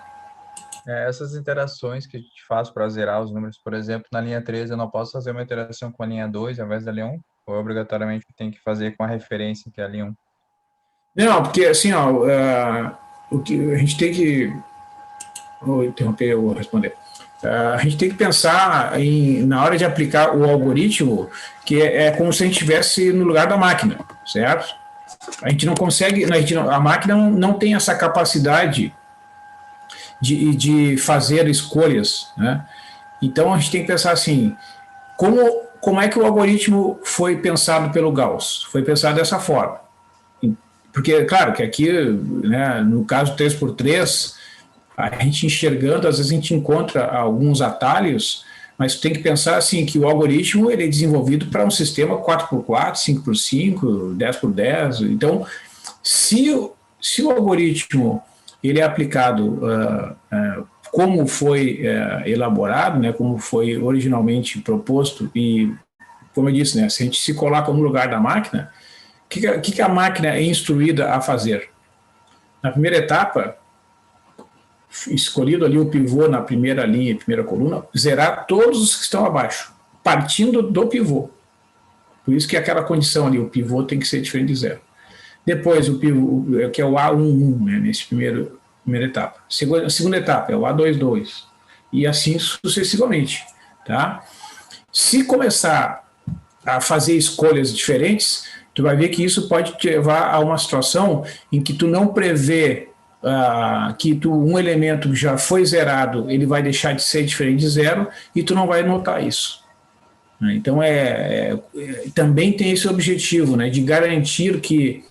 Speaker 4: Essas interações que a gente faz para zerar os números, por exemplo, na linha 3 eu não posso fazer uma interação com a linha 2 ao invés da linha 1, ou obrigatoriamente eu tenho que fazer com a referência, que é a linha 1?
Speaker 3: Não, porque assim, ó, o que a gente tem que... Vou interromper, eu vou responder. A gente tem que pensar na hora de aplicar o algoritmo, que é como se a gente estivesse no lugar da máquina, certo? A gente não consegue, a máquina não tem essa capacidade de fazer escolhas, né? Então a gente tem que pensar assim, como é que o algoritmo foi pensado pelo Gauss? Foi pensado dessa forma. Porque, claro, que aqui, né, no caso 3x3, a gente enxergando, às vezes a gente encontra alguns atalhos, mas tem que pensar assim, que o algoritmo ele é desenvolvido para um sistema 4x4, 5x5, 10x10. Então, se o algoritmo ele é aplicado como foi elaborado, né, como foi originalmente proposto, e, como eu disse, né, se a gente se coloca no lugar da máquina, o que a máquina é instruída a fazer? Na primeira etapa, escolhido ali o pivô na primeira linha, primeira coluna, zerar todos os que estão abaixo, partindo do pivô. Por isso que aquela condição ali, o pivô tem que ser diferente de zero. Depois, o pivô, que é o A11, né, nesse primeira etapa. Segunda etapa é o A22. E assim sucessivamente. Tá? Se começar a fazer escolhas diferentes, tu vai ver que isso pode te levar a uma situação em que tu não prevê que um elemento que já foi zerado, ele vai deixar de ser diferente de zero e tu não vai notar isso. Então, também tem esse objetivo, né, de garantir que,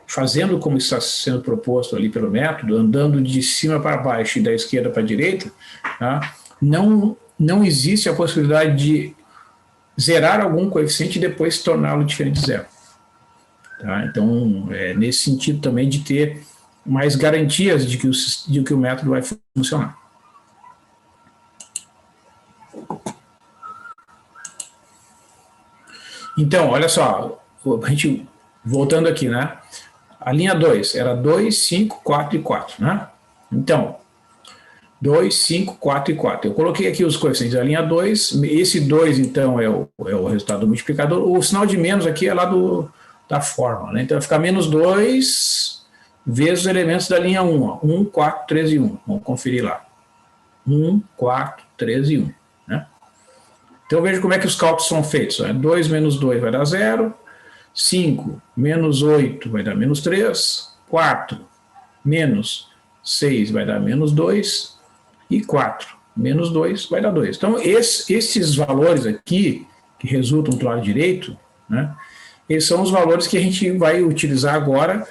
Speaker 3: fazendo como está sendo proposto ali pelo método, andando de cima para baixo e da esquerda para a direita, tá, não existe a possibilidade de zerar algum coeficiente e depois torná-lo diferente de zero. Tá? Então, nesse sentido também de ter mais garantias de que o método vai funcionar. Então, olha só, a gente voltando aqui, né? A linha 2 era 2, 5, 4 e 4, né? Então, 2, 5, 4 e 4. Eu coloquei aqui os coeficientes da linha 2, esse 2, então, é o resultado do multiplicador. O sinal de menos aqui é lá da fórmula, né? Então, vai ficar menos 2 vezes os elementos da linha 1, ó. 1, 4, 3 e 1. Vamos conferir lá. 1, 4, 3 e 1, né? Então, veja como é que os cálculos são feitos. 2 menos 2 vai dar 0. 5 menos 8 vai dar menos 3. 4 menos 6 vai dar menos 2. E 4 menos 2 vai dar 2. Então, esses valores aqui, que resultam do lado direito, né, eles são os valores que a gente vai utilizar agora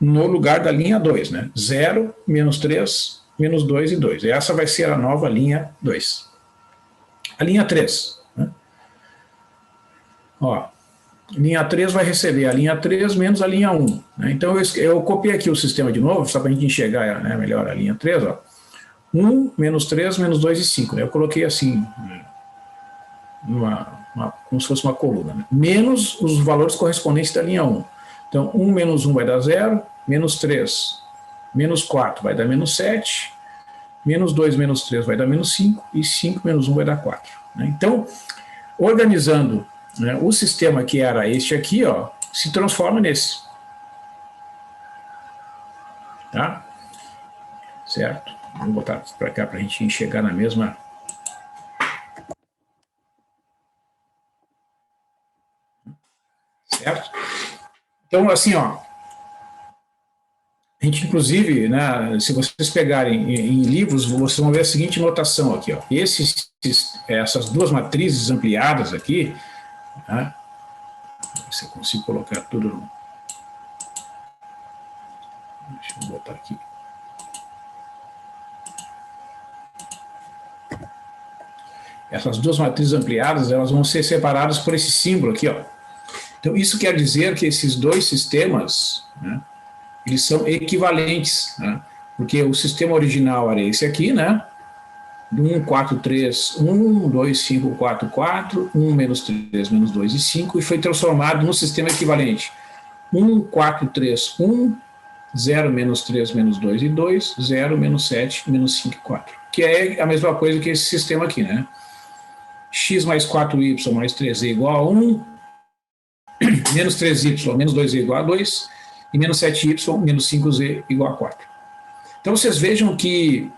Speaker 3: no lugar da linha 2. Né? 0, menos 3, menos 2 e 2. Essa vai ser a nova linha 2. A linha 3. Né? Ó, linha 3 vai receber a linha 3 menos a linha 1. Né? Então, eu copiei aqui o sistema de novo, só para a gente enxergar, né, melhor a linha 3. Ó. 1, menos 3, menos 2 e 5. Né? Eu coloquei assim, como se fosse uma coluna. Né? Menos os valores correspondentes da linha 1. Então, 1 menos 1 vai dar 0, menos 3, menos 4 vai dar menos 7, menos 2 menos 3 vai dar menos 5, e 5 menos 1 vai dar 4. Né? Então, organizando, né, o sistema que era este aqui, ó, se transforma nesse. Tá? Certo? Vamos botar para cá para a gente enxergar na mesma. Certo? Então, assim, ó, a gente, inclusive, né, se vocês pegarem em livros, vocês vão ver a seguinte notação aqui, ó. Essas duas matrizes ampliadas aqui, né, se eu consigo colocar tudo. Deixa eu botar aqui. Essas duas matrizes ampliadas, elas vão ser separadas por esse símbolo aqui, ó. Então, isso quer dizer que esses dois sistemas, né, eles são equivalentes, né, porque o sistema original era esse aqui, né, 1, 4, 3, 1, 2, 5, 4, 4, 1, menos 3, menos 2 e 5, e foi transformado no sistema equivalente. 1, 4, 3, 1, 0, menos 3, menos 2 e 2, 0, menos 7, menos 5 e 4. Que é a mesma coisa que esse sistema aqui, né? X mais 4y mais 3z igual a 1, menos 3y menos 2z igual a 2, e menos 7y menos 5z igual a 4. Então, vocês vejam que,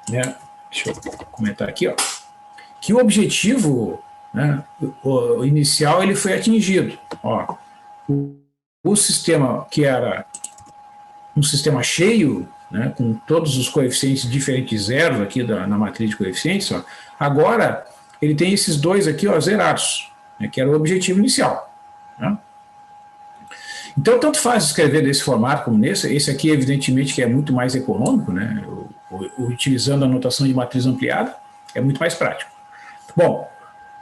Speaker 3: né, deixa eu comentar aqui, ó, que o objetivo, né, o inicial ele foi atingido. Ó, o sistema que era um sistema cheio, né, com todos os coeficientes diferentes de zeros aqui na matriz de coeficientes, ó, agora ele tem esses dois aqui, ó, zerados, né, que era o objetivo inicial. Né? Então, tanto faz escrever desse formato como nesse. Esse aqui, evidentemente, que é muito mais econômico, né, utilizando a notação de matriz ampliada, é muito mais prático. Bom,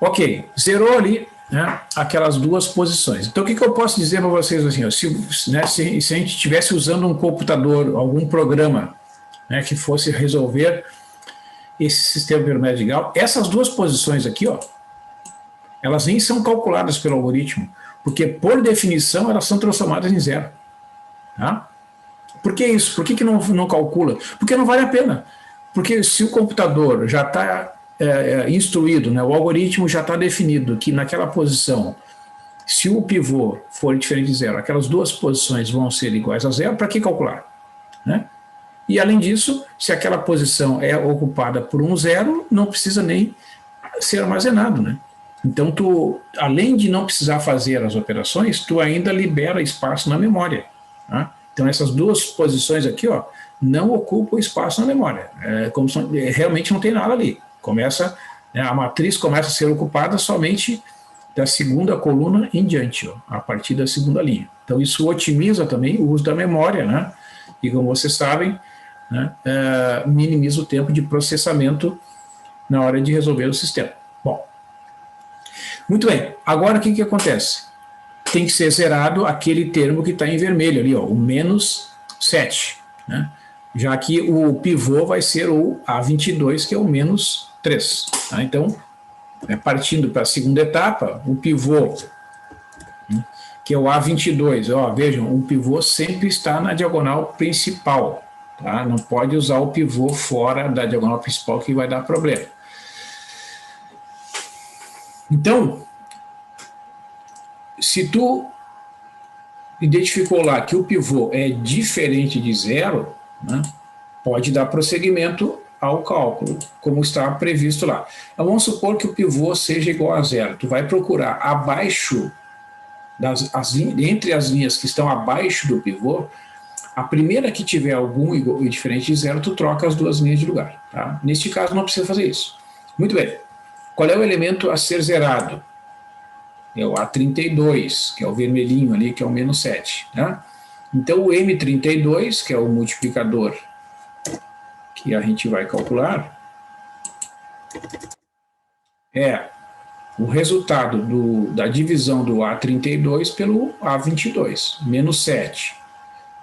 Speaker 3: ok, zerou ali, né, aquelas duas posições. Então, o que eu posso dizer para vocês assim, ó, se a gente estivesse usando um computador, algum programa, né, que fosse resolver esse sistema binomial de Gauss, essas duas posições aqui, ó, elas nem são calculadas pelo algoritmo, porque, por definição, elas são transformadas em zero. Tá? Por que isso? Por que não calcula? Porque não vale a pena. Porque se o computador já está instruído, né, o algoritmo já está definido que naquela posição, se o pivô for diferente de zero, aquelas duas posições vão ser iguais a zero, para que calcular? Né? E, além disso, se aquela posição é ocupada por um zero, não precisa nem ser armazenado, né? Então, tu, além de não precisar fazer as operações, tu ainda libera espaço na memória. Tá? Então, essas duas posições aqui, ó, não ocupam espaço na memória. Realmente não tem nada ali. Começa, né, a matriz começa a ser ocupada somente da segunda coluna em diante, ó, a partir da segunda linha. Então, isso otimiza também o uso da memória, né? E, como vocês sabem, né, minimiza o tempo de processamento na hora de resolver o sistema. Bom, muito bem, agora o que acontece? Tem que ser zerado aquele termo que está em vermelho ali, ó, o menos 7, né? Já que o pivô vai ser o A22, que é o menos 3. Tá? Então, partindo para a segunda etapa, o pivô, que é o A22, ó, vejam, o pivô sempre está na diagonal principal. Tá? Não pode usar o pivô fora da diagonal principal, que vai dar problema. Então, se tu identificou lá que o pivô é diferente de zero, né, pode dar prosseguimento ao cálculo, como está previsto lá. Então, vamos supor que o pivô seja igual a zero. Tu vai procurar abaixo, entre as linhas que estão abaixo do pivô, a primeira que tiver algum igual e diferente de zero, tu troca as duas linhas de lugar. Tá? Neste caso, não precisa fazer isso. Muito bem. Qual é o elemento a ser zerado? É o A32, que é o vermelhinho ali, que é o menos 7. Né? Então, o M32, que é o multiplicador que a gente vai calcular, é o resultado da divisão do A32 pelo A22. Menos 7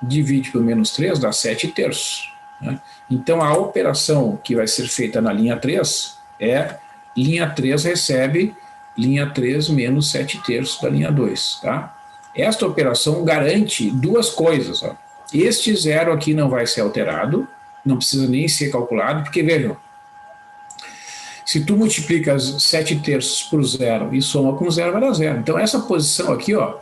Speaker 3: divide pelo menos 3 dá 7 terços. Né? Então, a operação que vai ser feita na linha 3 é linha 3 recebe linha 3 menos 7 terços da linha 2. Tá? Esta operação garante duas coisas. Ó. Este zero aqui não vai ser alterado, não precisa nem ser calculado, porque, vejam, se tu multiplica 7 terços por zero e soma com zero, vai dar zero. Então, essa posição aqui, ó,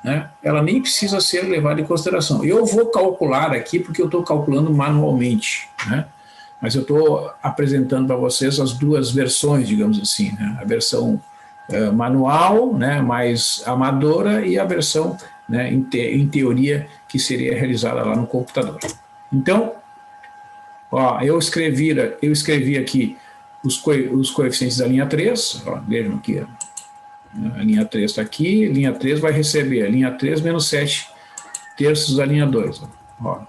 Speaker 3: né, ela nem precisa ser levada em consideração. Eu vou calcular aqui, porque eu estou calculando manualmente, né? Mas eu estou apresentando para vocês as duas versões, digamos assim, né? A versão manual, né, mais amadora, e a versão, né, em teoria, que seria realizada lá no computador. Então, ó, eu escrevi aqui os coeficientes da linha 3, ó, vejam aqui, ó, a linha 3 está aqui, linha 3 vai receber a linha 3 menos 7 terços da linha 2, ó.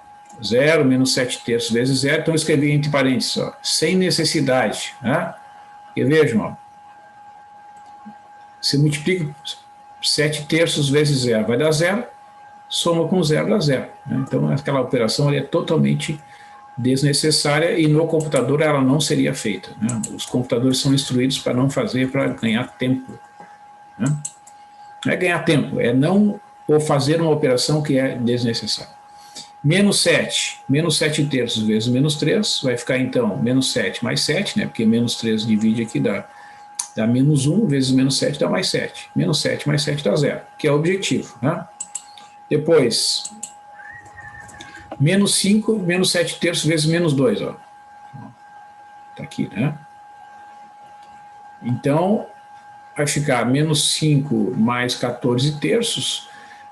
Speaker 3: 0 menos 7 terços vezes 0, então eu escrevi entre parênteses, ó, sem necessidade, né? E vejam, ó, você multiplica 7 terços vezes 0, vai dar 0, soma com 0, dá 0. Né? Então, aquela operação é totalmente desnecessária e no computador ela não seria feita. Né? Os computadores são instruídos para não fazer, para ganhar tempo. Né? Não é ganhar tempo, é não ou fazer uma operação que é desnecessária. Menos 7. Menos 7 terços vezes menos 3. Vai ficar, então, menos 7 mais 7, né? Porque menos 3 divide aqui, dá menos 1 vezes menos 7 dá mais 7. Menos 7 mais 7 dá 0, que é o objetivo, né? Depois, menos 5, menos 7 terços vezes menos 2, ó. Tá aqui, né? Então, vai ficar menos 5 mais 14 terços.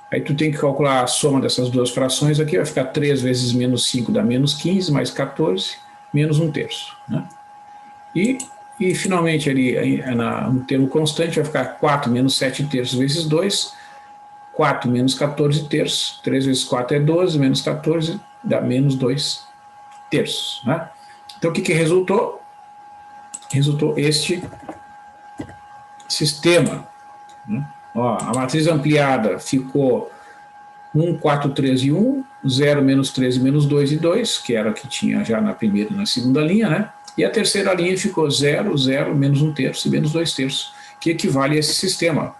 Speaker 3: Aí tu tem que calcular a soma dessas duas frações aqui, vai ficar 3 vezes menos 5 dá menos 15, mais 14, menos 1 terço, né? E finalmente ali, no termo constante, vai ficar 4 menos 7 terços vezes 2, 4 menos 14 terços, 3 vezes 4 é 12, menos 14 dá menos 2 terços, né? Então, o que resultou? Resultou este sistema, né? Ó, a matriz ampliada ficou 1, 4, 3 e 1, 0, menos 13, menos 2 e 2, que era o que tinha já na primeira e na segunda linha, né? E a terceira linha ficou 0, 0, menos 1 terço e menos 2 terços, que equivale a esse sistema.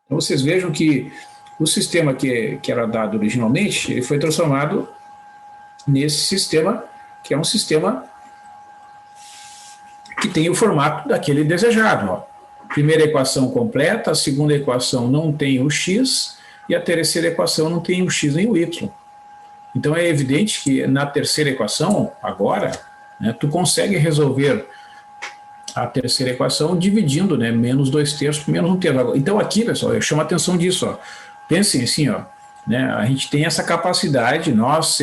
Speaker 3: Então, vocês vejam que o sistema que era dado originalmente, ele foi transformado nesse sistema, que é um sistema que tem o formato daquele desejado, ó. Primeira equação completa, a segunda equação não tem o x, e a terceira equação não tem o x nem o y. Então é evidente que na terceira equação, agora, né, tu consegue resolver a terceira equação dividindo, né, menos 2 terços por menos 1 terço. Então aqui, pessoal, eu chamo a atenção disso, ó. Pensem assim, ó, né, a gente tem essa capacidade, nós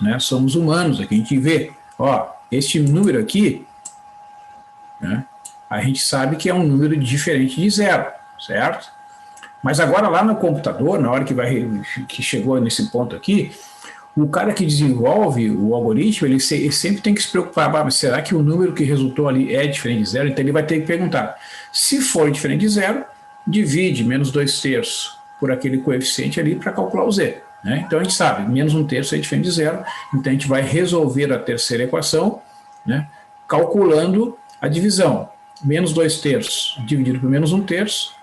Speaker 3: né, somos humanos, aqui a gente vê, ó, este número aqui, né, a gente sabe que é um número diferente de 0, certo? Mas agora lá no computador, na hora que chegou nesse ponto aqui, o cara que desenvolve o algoritmo, ele sempre tem que se preocupar, mas será que o número que resultou ali é diferente de 0? Então ele vai ter que perguntar, se for diferente de 0, divide menos 2 terços por aquele coeficiente ali para calcular o z, né? Então a gente sabe, menos 1 terço é diferente de 0, então a gente vai resolver a terceira equação, né, calculando a divisão. Menos 2 terços dividido por menos 1 terço,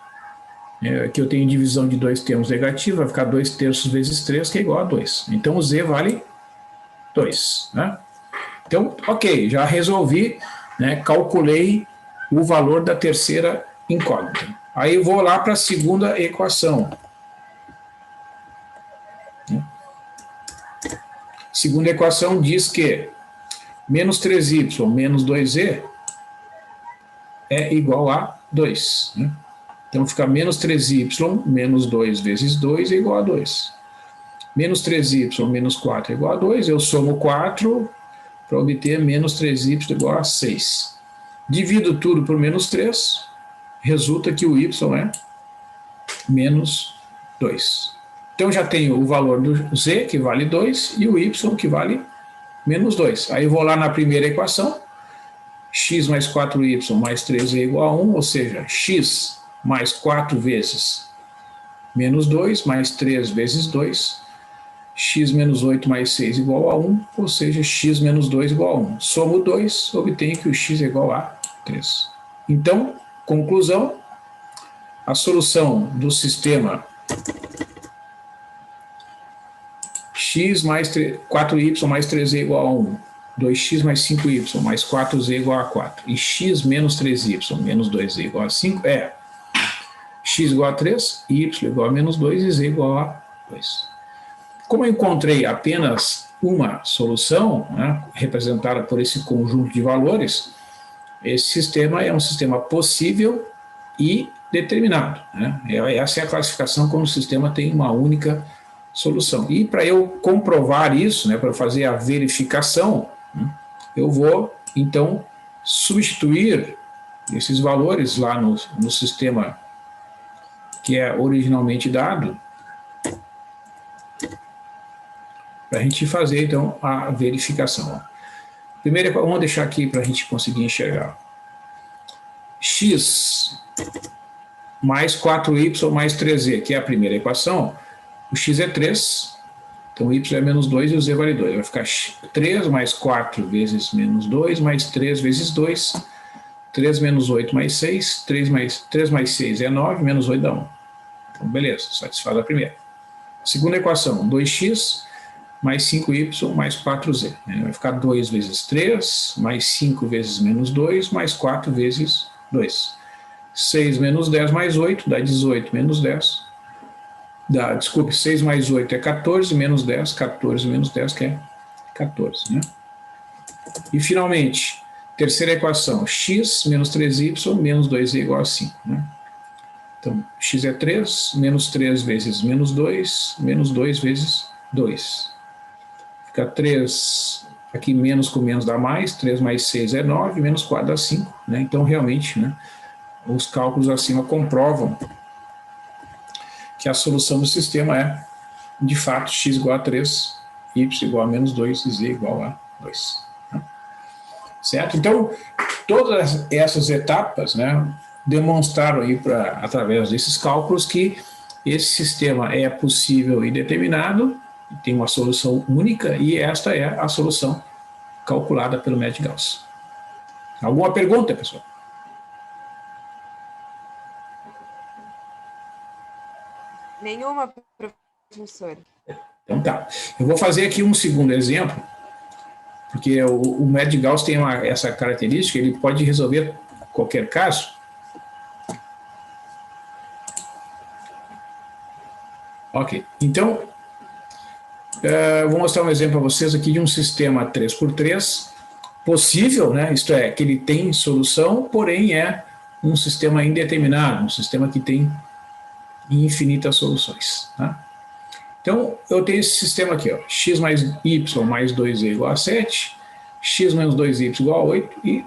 Speaker 3: aqui eu tenho divisão de dois termos negativos, vai ficar 2 terços vezes 3, que é igual a 2. Então o z vale 2, né? Então, ok, já resolvi, né, calculei o valor da terceira incógnita. Aí eu vou lá para a segunda equação. Segunda equação diz que menos 3y menos 2z é igual a 2, né? Então fica menos 3y menos 2 vezes 2 é igual a 2. Menos 3y menos 4 é igual a 2, eu somo 4 para obter menos 3y igual a 6. Divido tudo por menos 3, resulta que o y é menos 2. Então já tenho o valor do z, que vale 2, e o y, que vale menos 2. Aí eu vou lá na primeira equação, x mais 4y mais 3 é igual a 1, ou seja, x mais 4 vezes menos 2, mais 3 vezes 2, x menos 8 mais 6 igual a 1, ou seja, x menos 2 igual a 1. Somo 2, obtenho que o x é igual a 3. Então, conclusão, a solução do sistema x mais 4y mais 3z igual a 1, 2x mais 5y mais 4z igual a 4, e x menos 3y menos 2z igual a 5 é x igual a 3, y igual a menos 2 e z igual a 2. Como eu encontrei apenas uma solução, né, representada por esse conjunto de valores, esse sistema é um sistema possível e determinado, né? Essa é a classificação quando o sistema tem uma única solução. E para eu comprovar isso, né, para fazer a verificação, né, eu vou, então, substituir esses valores lá no sistema que é originalmente dado, para a gente fazer, então, a verificação. Primeiro, vamos deixar aqui para a gente conseguir enxergar. X mais 4y mais 3z, que é a primeira equação, o x é 3, então o y é menos 2 e o z vale 2. Vai ficar 3 mais 4 vezes menos 2, mais 3 vezes 2, 3 menos 8 mais 6, 3 mais 6 é 9, menos 8 dá 1. Então, beleza, satisfaz a primeira. Segunda equação, 2x mais 5y mais 4z. Vai ficar 2 vezes 3, mais 5 vezes menos 2, mais 4 vezes 2. 6 menos 10 mais 8 dá 18 menos 10. Desculpe, 6 mais 8 é 14, menos 10, 14 menos 10 que é 14, né? E finalmente, terceira equação, x menos 3y menos 2z igual a 5, né? Então, x é 3, menos 3 vezes menos 2 vezes 2. Fica 3, aqui menos com menos dá mais, 3 mais 6 é 9, menos 4 dá 5, né? Então, realmente, né, os cálculos acima comprovam que a solução do sistema é, de fato, x igual a 3, y igual a menos 2 e z igual a 2. Né? Certo? Então, todas essas etapas, né, demonstraram aí, através desses cálculos, que esse sistema é possível e determinado, tem uma solução única, e esta é a solução calculada pelo método de Gauss. Alguma pergunta, pessoal?
Speaker 5: Nenhuma, professor.
Speaker 3: Então tá. Eu vou fazer aqui um segundo exemplo, porque o método de Gauss tem essa característica, ele pode resolver qualquer caso. Ok. Então, vou mostrar um exemplo para vocês aqui de um sistema 3x3 possível, né? Isto é, que ele tem solução, porém é um sistema indeterminado, um sistema que tem infinitas soluções. Né? Então, eu tenho esse sistema aqui, ó, x mais y mais 2z igual a 7, x menos 2y igual a 8 e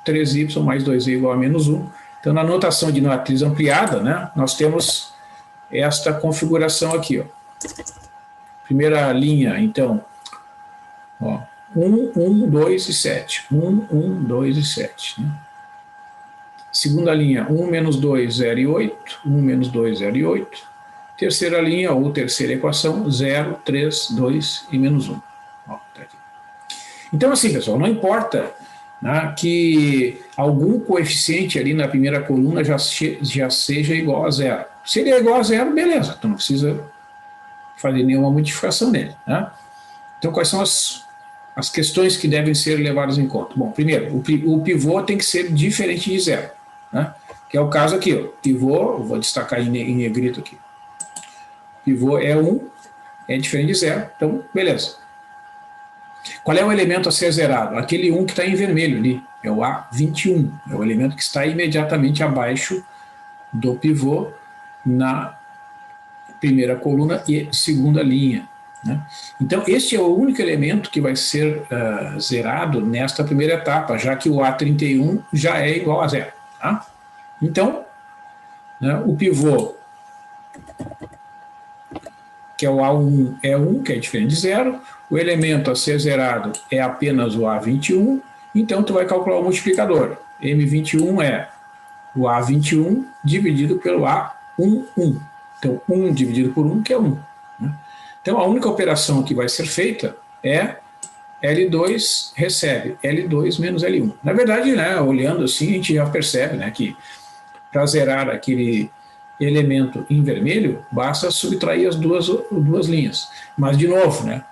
Speaker 3: 3y mais 2z igual a menos 1. Então, na notação de matriz ampliada, né, nós temos esta configuração aqui. Ó. Primeira linha, então, ó, 1, 1, 2 e 7. 1, 1, 2 e 7. Né? Segunda linha, 1 menos 2, 0 e 8. 1 menos 2, 0 e 8. Terceira linha, ou terceira equação, 0, 3, 2 e menos 1. Ó, tá aqui. Então, assim, pessoal, não importa, né, que algum coeficiente ali na primeira coluna já seja igual a 0. Se ele é igual a 0, beleza, então não precisa fazer nenhuma modificação nele. Né? Então, quais são as questões que devem ser levadas em conta? Bom, primeiro, o pivô tem que ser diferente de 0. Né? Que é o caso aqui, ó. Pivô, vou destacar em negrito aqui. Pivô é 1, é diferente de 0, então beleza. Qual é o elemento a ser zerado? Aquele 1 que está em vermelho ali, é o A21, é o elemento que está imediatamente abaixo do pivô na primeira coluna e segunda linha. Né? Então, este é o único elemento que vai ser zerado nesta primeira etapa, já que o A31 já é igual a 0. Tá? Então, né, o pivô, que é o A1, é 1, que é diferente de 0. O elemento a ser zerado é apenas o A21, então tu vai calcular o multiplicador. M21 é o A21 dividido pelo A11. Então, 1 dividido por 1, que é 1. Né? Então, a única operação que vai ser feita é L2 recebe L2 menos L1. Na verdade, né, olhando assim, a gente já percebe, né, que para zerar aquele elemento em vermelho, basta subtrair as duas linhas. Mas, de novo, né,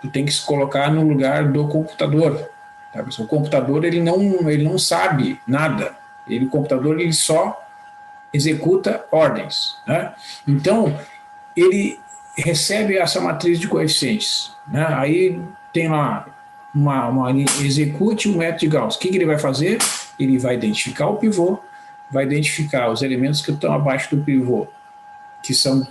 Speaker 3: tu tem que se colocar no lugar do computador. Tá? O computador ele não sabe nada. O computador ele só executa ordens. Né? Então, ele recebe essa matriz de coeficientes. Né? Aí tem lá execute o método de Gauss. O que ele vai fazer? Ele vai identificar o pivô, vai identificar os elementos que estão abaixo do pivô, que são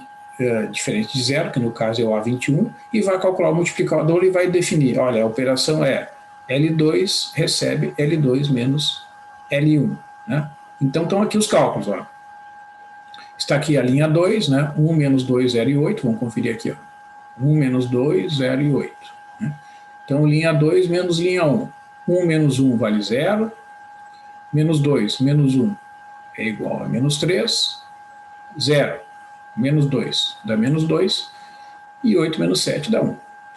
Speaker 3: diferentes de 0, que no caso é o A21, e vai calcular o multiplicador e vai definir, olha, a operação é L2 recebe L2 menos L1. Né? Então, estão aqui os cálculos. Ó. Está aqui a linha 2, né? 1 menos 2, 0 e 8, vamos conferir aqui. Ó. 1 menos 2, 0 e 8. Né? Então, linha 2 menos linha 1. 1 menos 1 vale 0, menos 2 menos 1 é igual a menos 3, 0 menos 2 dá menos 2, e 8 menos 7 dá 1.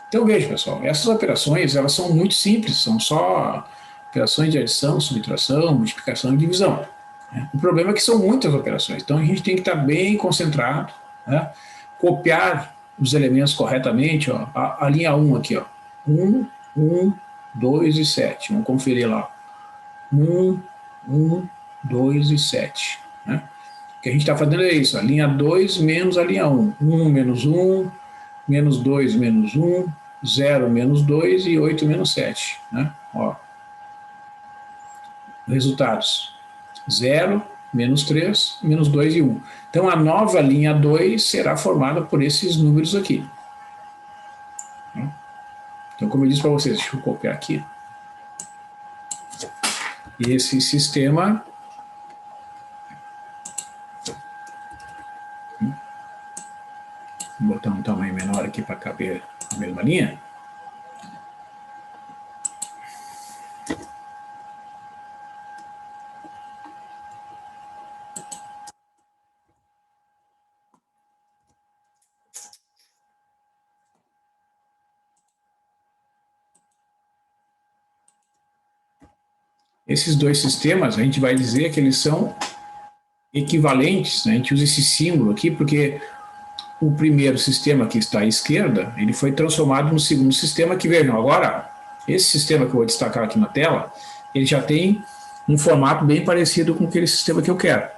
Speaker 3: Então, veja, pessoal, essas operações elas são muito simples, são só operações de adição, subtração, multiplicação e divisão. Né? O problema é que são muitas operações, então a gente tem que estar bem concentrado, né? Copiar os elementos corretamente, ó, a linha 1 aqui, ó, 1, 1, 2 e 7. Vamos conferir lá. 1, 1, 2 e 7. Né? O que a gente está fazendo é isso, a linha 2 menos a linha 1. 1 menos 1, menos 2 menos 1, 0 menos 2 e 8 menos 7. Né? Ó. Resultados: 0, menos 3, menos 2 e 1. Então, a nova linha 2 será formada por esses números aqui. Então, como eu disse para vocês, deixa eu copiar aqui. E esse sistema... Vou botar um tamanho menor aqui para caber a mesma linha. Esses dois sistemas, a gente vai dizer que eles são equivalentes, né? A gente usa esse símbolo aqui porque o primeiro sistema que está à esquerda, ele foi transformado no segundo sistema que, vejam, agora, esse sistema que eu vou destacar aqui na tela, ele já tem um formato bem parecido com aquele sistema que eu quero.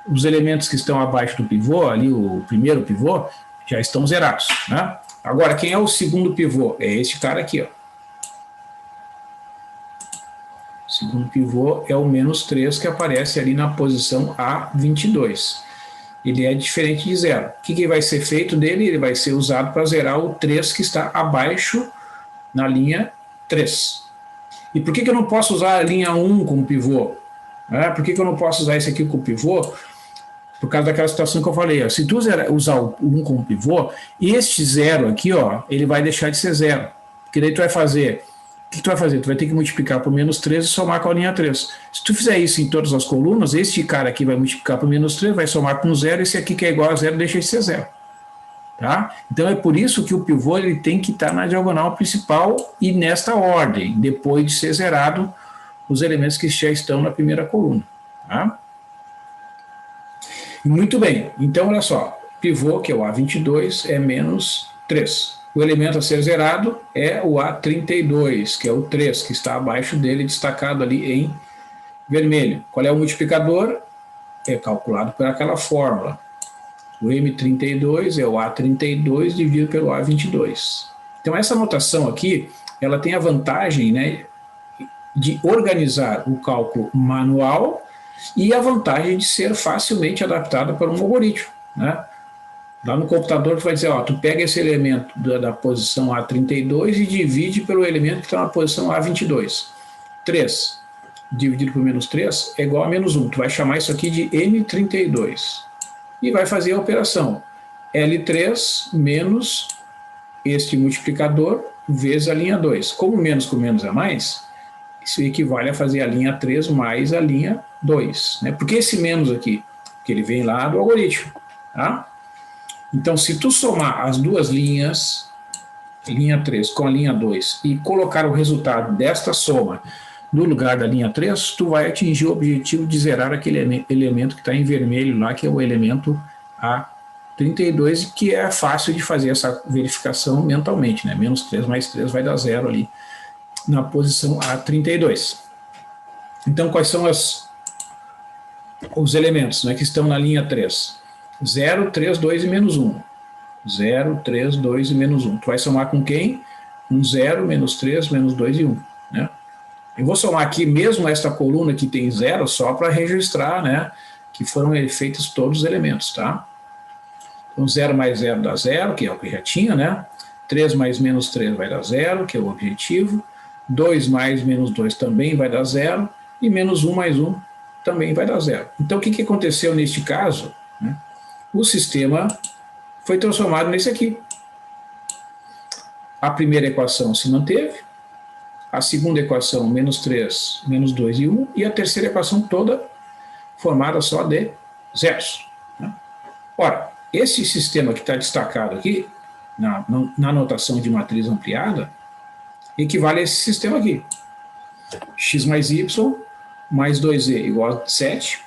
Speaker 3: Os elementos que estão abaixo do pivô, ali o primeiro pivô, já estão zerados, né? Agora, quem é o segundo pivô? É este cara aqui, ó. O segundo pivô é o menos 3 que aparece ali na posição A22. Ele é diferente de 0. O que vai ser feito dele? Ele vai ser usado para zerar o 3 que está abaixo na linha 3. E por que eu não posso usar a linha 1 como pivô? Por que eu não posso usar esse aqui como pivô? Por causa daquela situação que eu falei. Ó. Se tu usar o 1 como pivô, este 0 aqui, ó, ele vai deixar de ser 0. Porque daí tu vai fazer... O que tu vai fazer? Tu vai ter que multiplicar por menos 3 e somar com a linha 3. Se tu fizer isso em todas as colunas, este cara aqui vai multiplicar por menos 3, vai somar com 0, esse aqui que é igual a 0 deixa de ser 0. Tá? Então é por isso que o pivô ele tem que estar na diagonal principal e nesta ordem, depois de ser zerado os elementos que já estão na primeira coluna. Tá? Muito bem, então olha só, pivô, que é o A22, é menos 3. O elemento a ser zerado é o A32, que é o 3, que está abaixo dele, destacado ali em vermelho. Qual é o multiplicador? É calculado por aquela fórmula. O M32 é o A32 dividido pelo A22. Então, essa notação aqui, ela tem a vantagem, né, de organizar o cálculo manual e a vantagem de ser facilmente adaptada para um algoritmo, né? Lá no computador, tu vai dizer, ó, tu pega esse elemento da posição A32 e divide pelo elemento que está na posição A22. 3 dividido por menos 3 é igual a menos 1. Tu vai chamar isso aqui de M32. E vai fazer a operação. L3 menos este multiplicador vezes a linha 2. Como menos com menos é mais, isso equivale a fazer a linha 3 mais a linha 2. Né? Por que esse menos aqui? Porque ele vem lá do algoritmo. Tá? Então, se tu somar as duas linhas, linha 3 com a linha 2, e colocar o resultado desta soma no lugar da linha 3, tu vai atingir o objetivo de zerar aquele elemento que está em vermelho lá, que é o elemento A32, que é fácil de fazer essa verificação mentalmente, né? Menos 3 mais 3 vai dar 0 ali na posição A32. Então, quais são os elementos, né, que estão na linha 3? 0, 3, 2 e menos 1. 0, 3, 2 e menos 1. Tu vai somar com quem? Com 0, menos 3, menos 2 e 1. Né? Eu vou somar aqui mesmo esta coluna que tem 0 só para registrar, né, que foram feitos todos os elementos. Tá? Então 0 mais 0 dá 0, que é o que já tinha. Né? 3 mais menos 3 vai dar 0, que é o objetivo. 2 mais menos 2 também vai dar 0. E menos 1 mais 1 também vai dar 0. Então o que aconteceu neste caso? Né? O sistema foi transformado nesse aqui. A primeira equação se manteve, a segunda equação, menos 3, menos 2 e 1, e a terceira equação toda formada só de zeros. Né? Ora, esse sistema que está destacado aqui, na notação de matriz ampliada, equivale a esse sistema aqui. X mais y mais 2e igual a 7,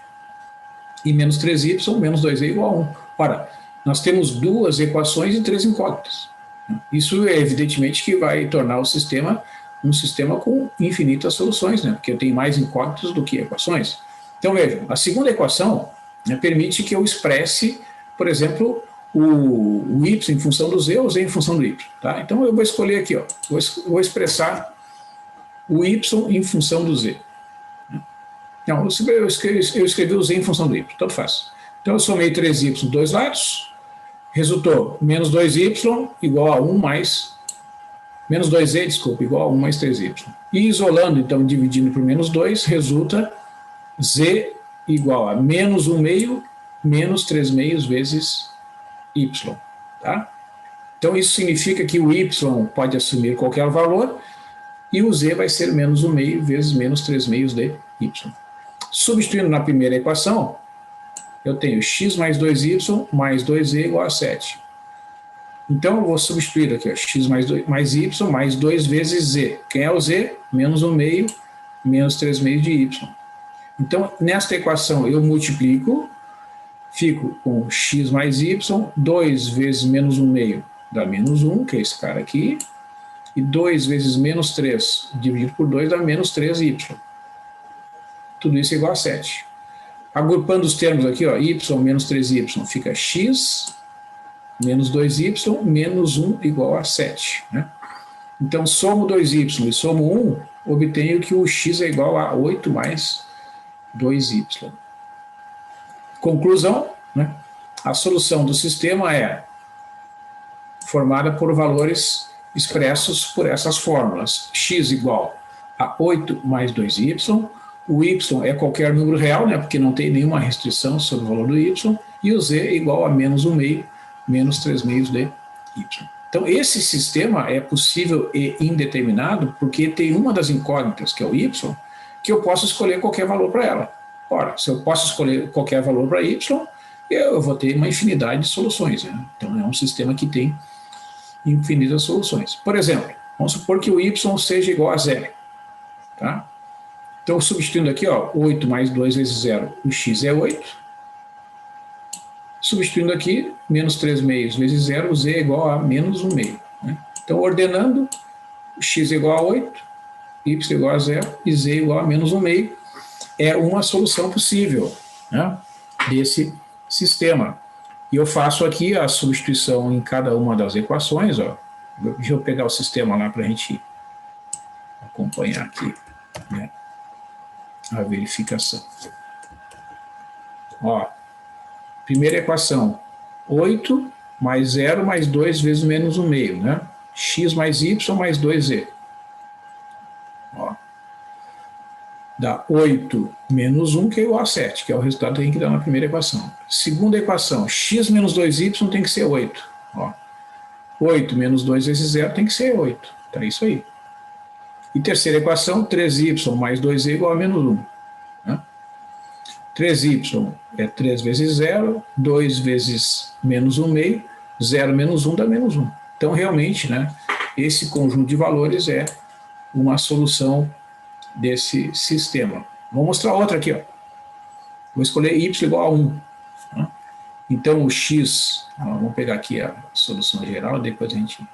Speaker 3: e menos 3y, menos 2e igual a 1. Ora, nós temos 2 equações e 3 incógnitas. Isso é evidentemente que vai tornar o sistema um sistema com infinitas soluções, né? Porque eu tenho mais incógnitas do que equações. Então, vejam, a segunda equação, né, permite que eu expresse, por exemplo, o y em função do z ou z em função do y. Tá? Então, eu vou escolher aqui, ó, vou expressar o y em função do z. Não, eu escrevi o z em função do y, tanto faz. Então, eu somei 3y dos dois lados, resultou menos 2y igual a 1 mais... Menos 2z, desculpa, igual a 1 mais 3y. E isolando, então, dividindo por menos 2, resulta z igual a menos 1 meio, menos 3 meios vezes y. Tá? Então, isso significa que o y pode assumir qualquer valor e o z vai ser menos 1 meio vezes menos 3 meios de y. Substituindo na primeira equação, eu tenho x mais 2y mais 2z igual a 7. Então, eu vou substituir aqui, ó, x mais y mais 2 vezes z. Quem é o z? Menos 1 meio, menos 3 meios de y. Então, nesta equação, eu multiplico, fico com x mais y, 2 vezes menos 1 meio dá menos 1, que é esse cara aqui, e 2 vezes menos 3 dividido por 2 dá menos 3y. Tudo isso é igual a 7. Agrupando os termos aqui, ó, y menos 3y, fica x menos 2y menos 1 igual a 7. Né? Então, somo 2y e somo 1, obtenho que o x é igual a 8 mais 2y. Conclusão, né? A solução do sistema é formada por valores expressos por essas fórmulas. X igual a 8 mais 2y, o y é qualquer número real, né? Porque não tem nenhuma restrição sobre o valor do y, e o z é igual a menos 1 meio, menos 3 meios de y. Então, esse sistema é possível e indeterminado porque tem uma das incógnitas, que é o y, que eu posso escolher qualquer valor para ela. Ora, se eu posso escolher qualquer valor para y, eu vou ter uma infinidade de soluções. Né? Então, é um sistema que tem infinitas soluções. Por exemplo, vamos supor que o y seja igual a 0. Tá? Então, substituindo aqui, ó, 8 mais 2 vezes 0, o x é 8. Substituindo aqui, menos 3 meios vezes 0, z é igual a menos 1 meio. Né? Então, ordenando, x é igual a 8, y é igual a 0 e z é igual a menos 1 meio. É uma solução possível, né, desse sistema. E eu faço aqui a substituição em cada uma das equações. Ó. Deixa eu pegar o sistema lá para a gente acompanhar aqui, né, a verificação. Ó. Primeira equação, 8 mais 0 mais 2 vezes menos 1 meio, né? X mais y mais 2z. Ó. Dá 8 menos 1, que é igual a 7, que é o resultado que tem que dar na primeira equação. Segunda equação, x menos 2y tem que ser 8. Ó. 8 menos 2 vezes 0 tem que ser 8. Tá isso aí. E terceira equação, 3y mais 2z igual a menos 1. 3y é 3 vezes 0, 2 vezes menos 1 meio, 0 menos 1 dá menos 1. Então, realmente, né, esse conjunto de valores é uma solução desse sistema. Vou mostrar outra aqui. Ó. Vou escolher y igual a 1. Né? Então, o x, ó, vamos pegar aqui a solução geral, depois a gente...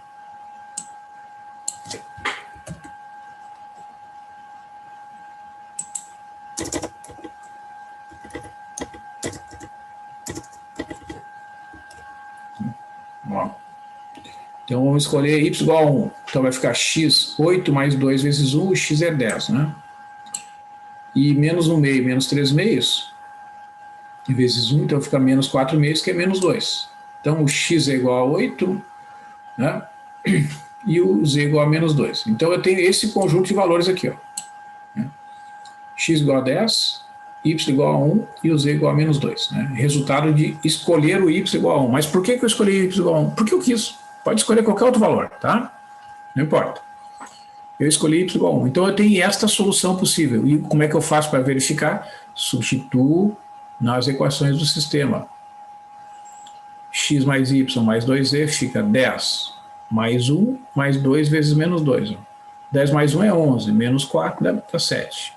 Speaker 3: Então, vamos escolher y igual a 1. Então, vai ficar x, 8 mais 2 vezes 1, o x é 10, né? E menos 1 meio, menos 3 meios, vezes 1, então fica menos 4 meios, que é menos 2. Então, o x é igual a 8, né? E o z é igual a menos 2. Então, eu tenho esse conjunto de valores aqui, ó. X igual a 10, y igual a 1 e o z igual a menos 2. Né? Resultado de escolher o y igual a 1. Mas por que eu escolhi y igual a 1? Porque eu quis. Pode escolher qualquer outro valor, tá? Não importa. Eu escolhi y igual a 1. Então, eu tenho esta solução possível. E como é que eu faço para verificar? Substituo nas equações do sistema. X mais y mais 2z fica 10 mais 1 mais 2 vezes menos 2. 10 mais 1 é 11, menos 4 dá 7.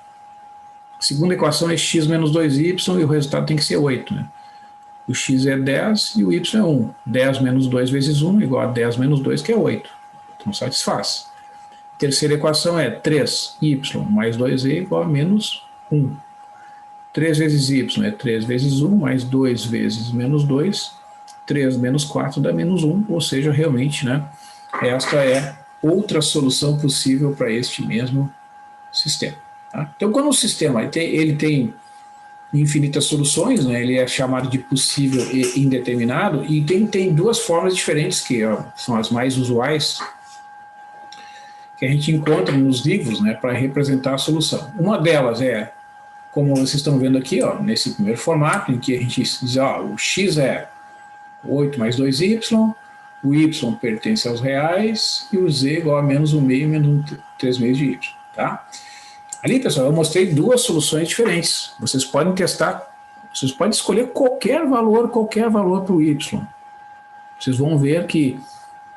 Speaker 3: A segunda equação é x menos 2y e o resultado tem que ser 8. Né? O x é 10 e o y é 1. 10 menos 2 vezes 1 igual a 10 menos 2, que é 8. Então, satisfaz. Terceira equação é 3y mais 2e igual a menos 1. 3 vezes y é 3 vezes 1, mais 2 vezes menos 2. 3 menos 4 dá menos 1, ou seja, realmente, né, esta é outra solução possível para este mesmo sistema. Tá? Então, quando o sistema ele tem infinitas soluções, né, ele é chamado de possível e indeterminado, e tem duas formas diferentes que são as mais usuais que a gente encontra nos livros, né, para representar a solução. Uma delas é, como vocês estão vendo aqui, nesse primeiro formato, em que a gente diz, o x é 8 mais 2y, o y pertence aos reais e o z igual a menos 1 meio menos 3 meios de y. Tá? Ali, pessoal, eu mostrei duas soluções diferentes. Vocês podem testar, vocês podem escolher qualquer valor para o y. Vocês vão ver que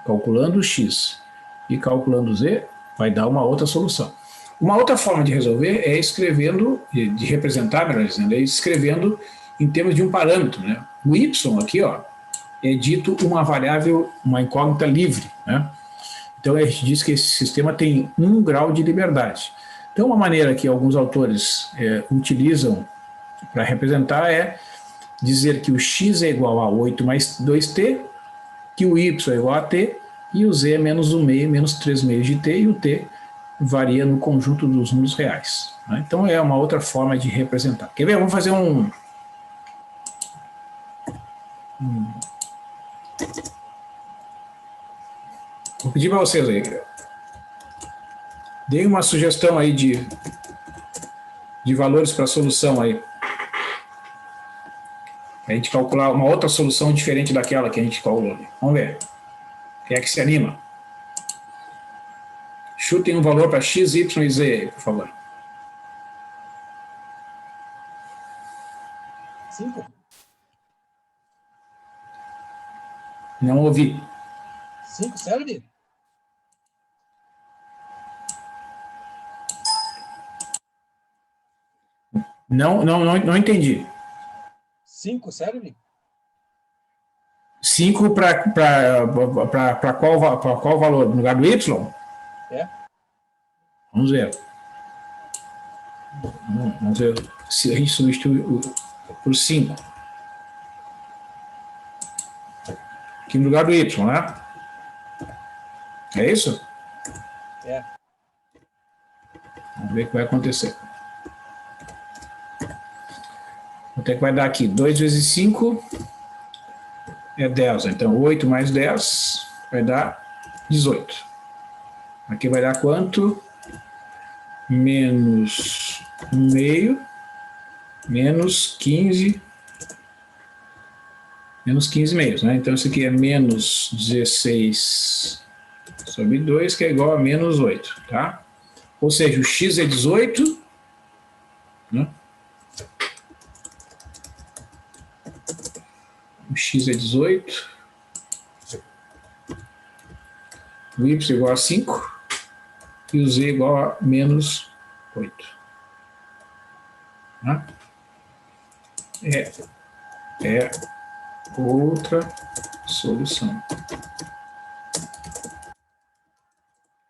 Speaker 3: calculando o x e calculando o z vai dar uma outra solução. Uma outra forma de resolver é escrevendo, de representar, melhor dizendo, é escrevendo em termos de um parâmetro. Né? O y aqui, é dito uma variável, uma incógnita livre. Né? Então, a gente diz que esse sistema tem 1 grau de liberdade. Então, uma maneira que alguns autores utilizam para representar é dizer que o x é igual a 8 mais 2t, que o y é igual a t, e o z é menos 1 meio menos 3 meios de t, e o t varia no conjunto dos números reais. Né? Então, é uma outra forma de representar. Quer ver? Vamos fazer Vou pedir para vocês aí. Deem uma sugestão aí de valores para a solução aí. A gente calcular uma outra solução diferente daquela que a gente calculou. Vamos ver. Quem é que se anima? Chutem um valor para x, y e z, por favor.
Speaker 6: 5.
Speaker 3: Não ouvi.
Speaker 6: 5 serve?
Speaker 3: Não entendi.
Speaker 6: 5 serve?
Speaker 3: 5 para qual valor? No lugar do y?
Speaker 6: É.
Speaker 3: Vamos ver. Vamos ver se a gente substitui por 5. Aqui no lugar do y, né? É isso?
Speaker 6: É.
Speaker 3: Vamos ver o que vai acontecer. Quanto é que vai dar aqui? 2 vezes 5 é 10. Então, 8 mais 10 vai dar 18. Aqui vai dar quanto? Menos 1 meio, menos 15, menos 15 meios, né? Então, isso aqui é menos 16 sobre 2, que é igual a menos 8, tá? Ou seja, o x é 18, né? O x é 18, o y é igual a 5 e o z é igual a menos 8. Né? É outra solução.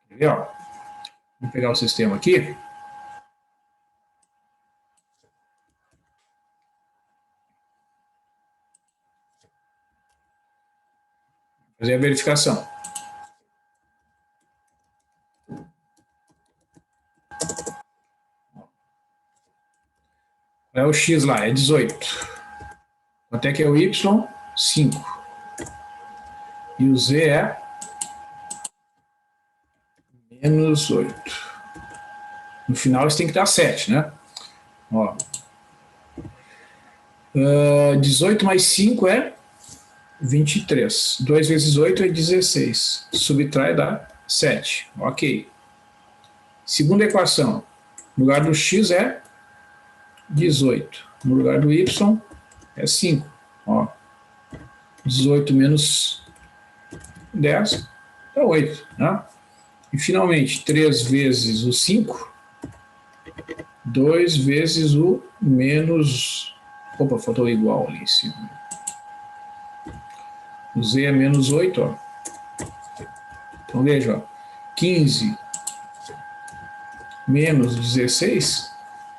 Speaker 3: Quer ver, ó? Vamos pegar o sistema aqui. Fazer a verificação. É o x lá, é 18. Quanto é que é o y? 5. E o z é menos 8. No final isso tem que dar 7, né? Ó. 18 mais 5 é 23. 2 vezes 8 é 16. Subtrai dá 7. Ok. Segunda equação. No lugar do x é 18. No lugar do y é 5. Ó. 18 menos 10 é 8. Né? E finalmente, 3 vezes o 5. 2 vezes o menos... Opa, faltou igual ali em cima. O Z é menos 8, ó. Então, veja, ó. 15 menos 16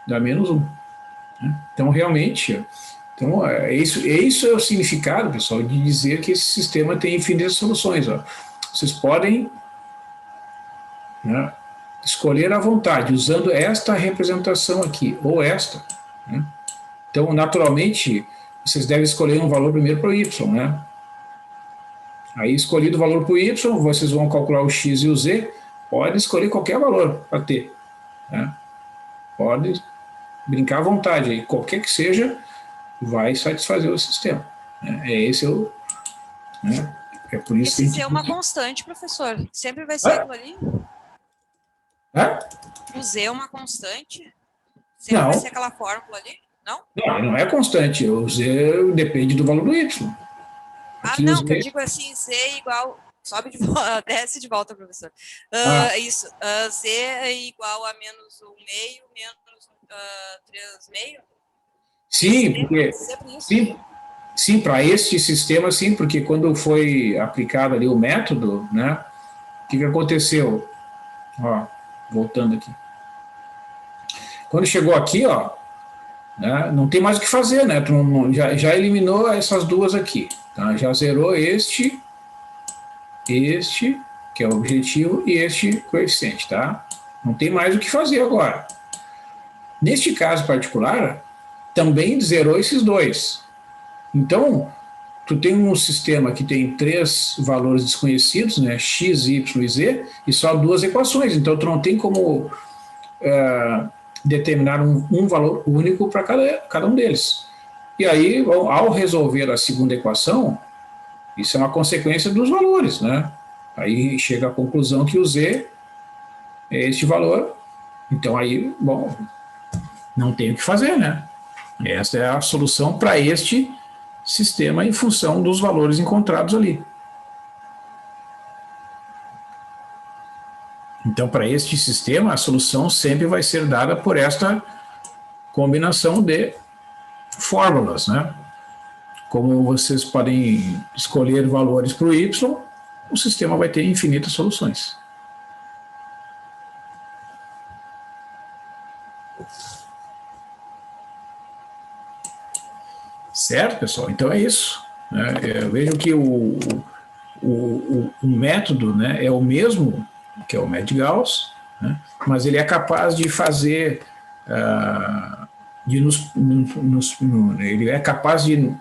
Speaker 3: dá menos 1. Né? Então, realmente, ó, então, isso é o significado, pessoal, de dizer que esse sistema tem infinitas soluções. Ó. Vocês podem, né, escolher à vontade, usando esta representação aqui, ou esta. Né? Então, naturalmente, vocês devem escolher um valor primeiro para o y, né? Aí, escolhido o valor para o y, vocês vão calcular o x e o z, pode escolher qualquer valor para t. Né? Pode brincar à vontade, aí, qualquer que seja, vai satisfazer o sistema. Né? Né? É por isso que
Speaker 7: Esse Z é uma constante, professor. Sempre vai ser aquilo ali? O Z é uma constante? Sempre vai ser aquela fórmula ali? Não?
Speaker 3: Não é constante. O Z depende do valor do y.
Speaker 7: Aqui não, que eu digo assim, Z igual... Sobe de volta, desce de volta, professor. Isso, Z é igual a menos 1,5, menos 3,5?
Speaker 3: Sim, porque... Sim, para este sistema, sim, porque quando foi aplicado ali o método, né, o que aconteceu? Ó, voltando aqui. Quando chegou aqui, ó, né, não tem mais o que fazer, né? Tu já eliminou essas duas aqui, tá? Já zerou este, que é o objetivo, e este coeficiente, tá? Não tem mais o que fazer agora. Neste caso particular, também zerou esses dois. Então, tu tem um sistema que tem 3 valores desconhecidos, né, x, y e z, e só 2 equações. Então, tu não tem como determinar um valor único para cada um deles. E aí, ao resolver a segunda equação, isso é uma consequência dos valores, né? Aí chega à conclusão que o z é este valor. Então, aí, bom, não tem o que fazer, né? Essa é a solução para este sistema em função dos valores encontrados ali. Então, para este sistema, a solução sempre vai ser dada por esta combinação de fórmulas, né? Como vocês podem escolher valores para o y, o sistema vai ter infinitas soluções. Certo, pessoal? Então é isso. Né? Eu vejo que o método, né, é o mesmo que é o método de Gauss, né? Mas ele é capaz de fazer, ele é capaz de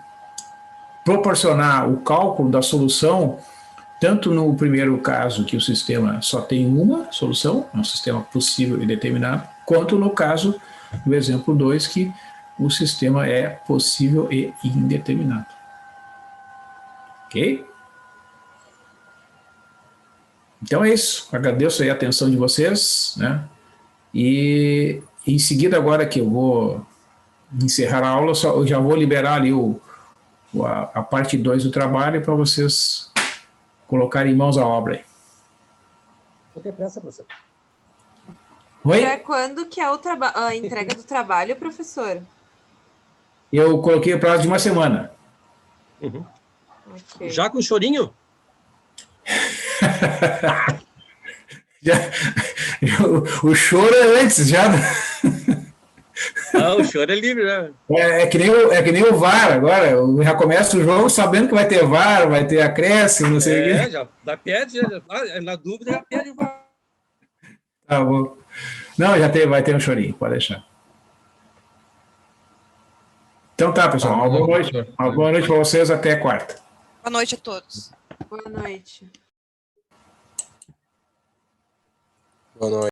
Speaker 3: proporcionar o cálculo da solução, tanto no primeiro caso, que o sistema só tem uma solução, é um sistema possível e determinado, quanto no caso do exemplo 2, que o sistema é possível e indeterminado. Ok? Então é isso. Agradeço aí a atenção de vocês, né? E em seguida, agora que eu vou encerrar a aula, eu já vou liberar ali a parte 2 do trabalho para vocês colocarem em mãos à obra aí.
Speaker 6: Não tem pressa, professor.
Speaker 3: Oi?
Speaker 5: Para quando que é a entrega do trabalho, professor?
Speaker 3: Eu coloquei o prazo de uma semana.
Speaker 2: Uhum.
Speaker 5: Okay.
Speaker 2: Já com chorinho?
Speaker 3: O choro é antes, já.
Speaker 2: Não, o choro é livre, né?
Speaker 3: É que nem o VAR agora. Eu já começa o jogo sabendo que vai ter VAR, vai ter acréscimo, não sei o quê.
Speaker 2: Já perde, na dúvida já perde o VAR.
Speaker 3: Tá bom. Não, vai ter um chorinho, pode deixar. Então tá, pessoal. Uma boa noite. Uma boa noite para vocês, até quarta.
Speaker 7: Boa noite a todos.
Speaker 5: Boa noite.
Speaker 6: Boa noite.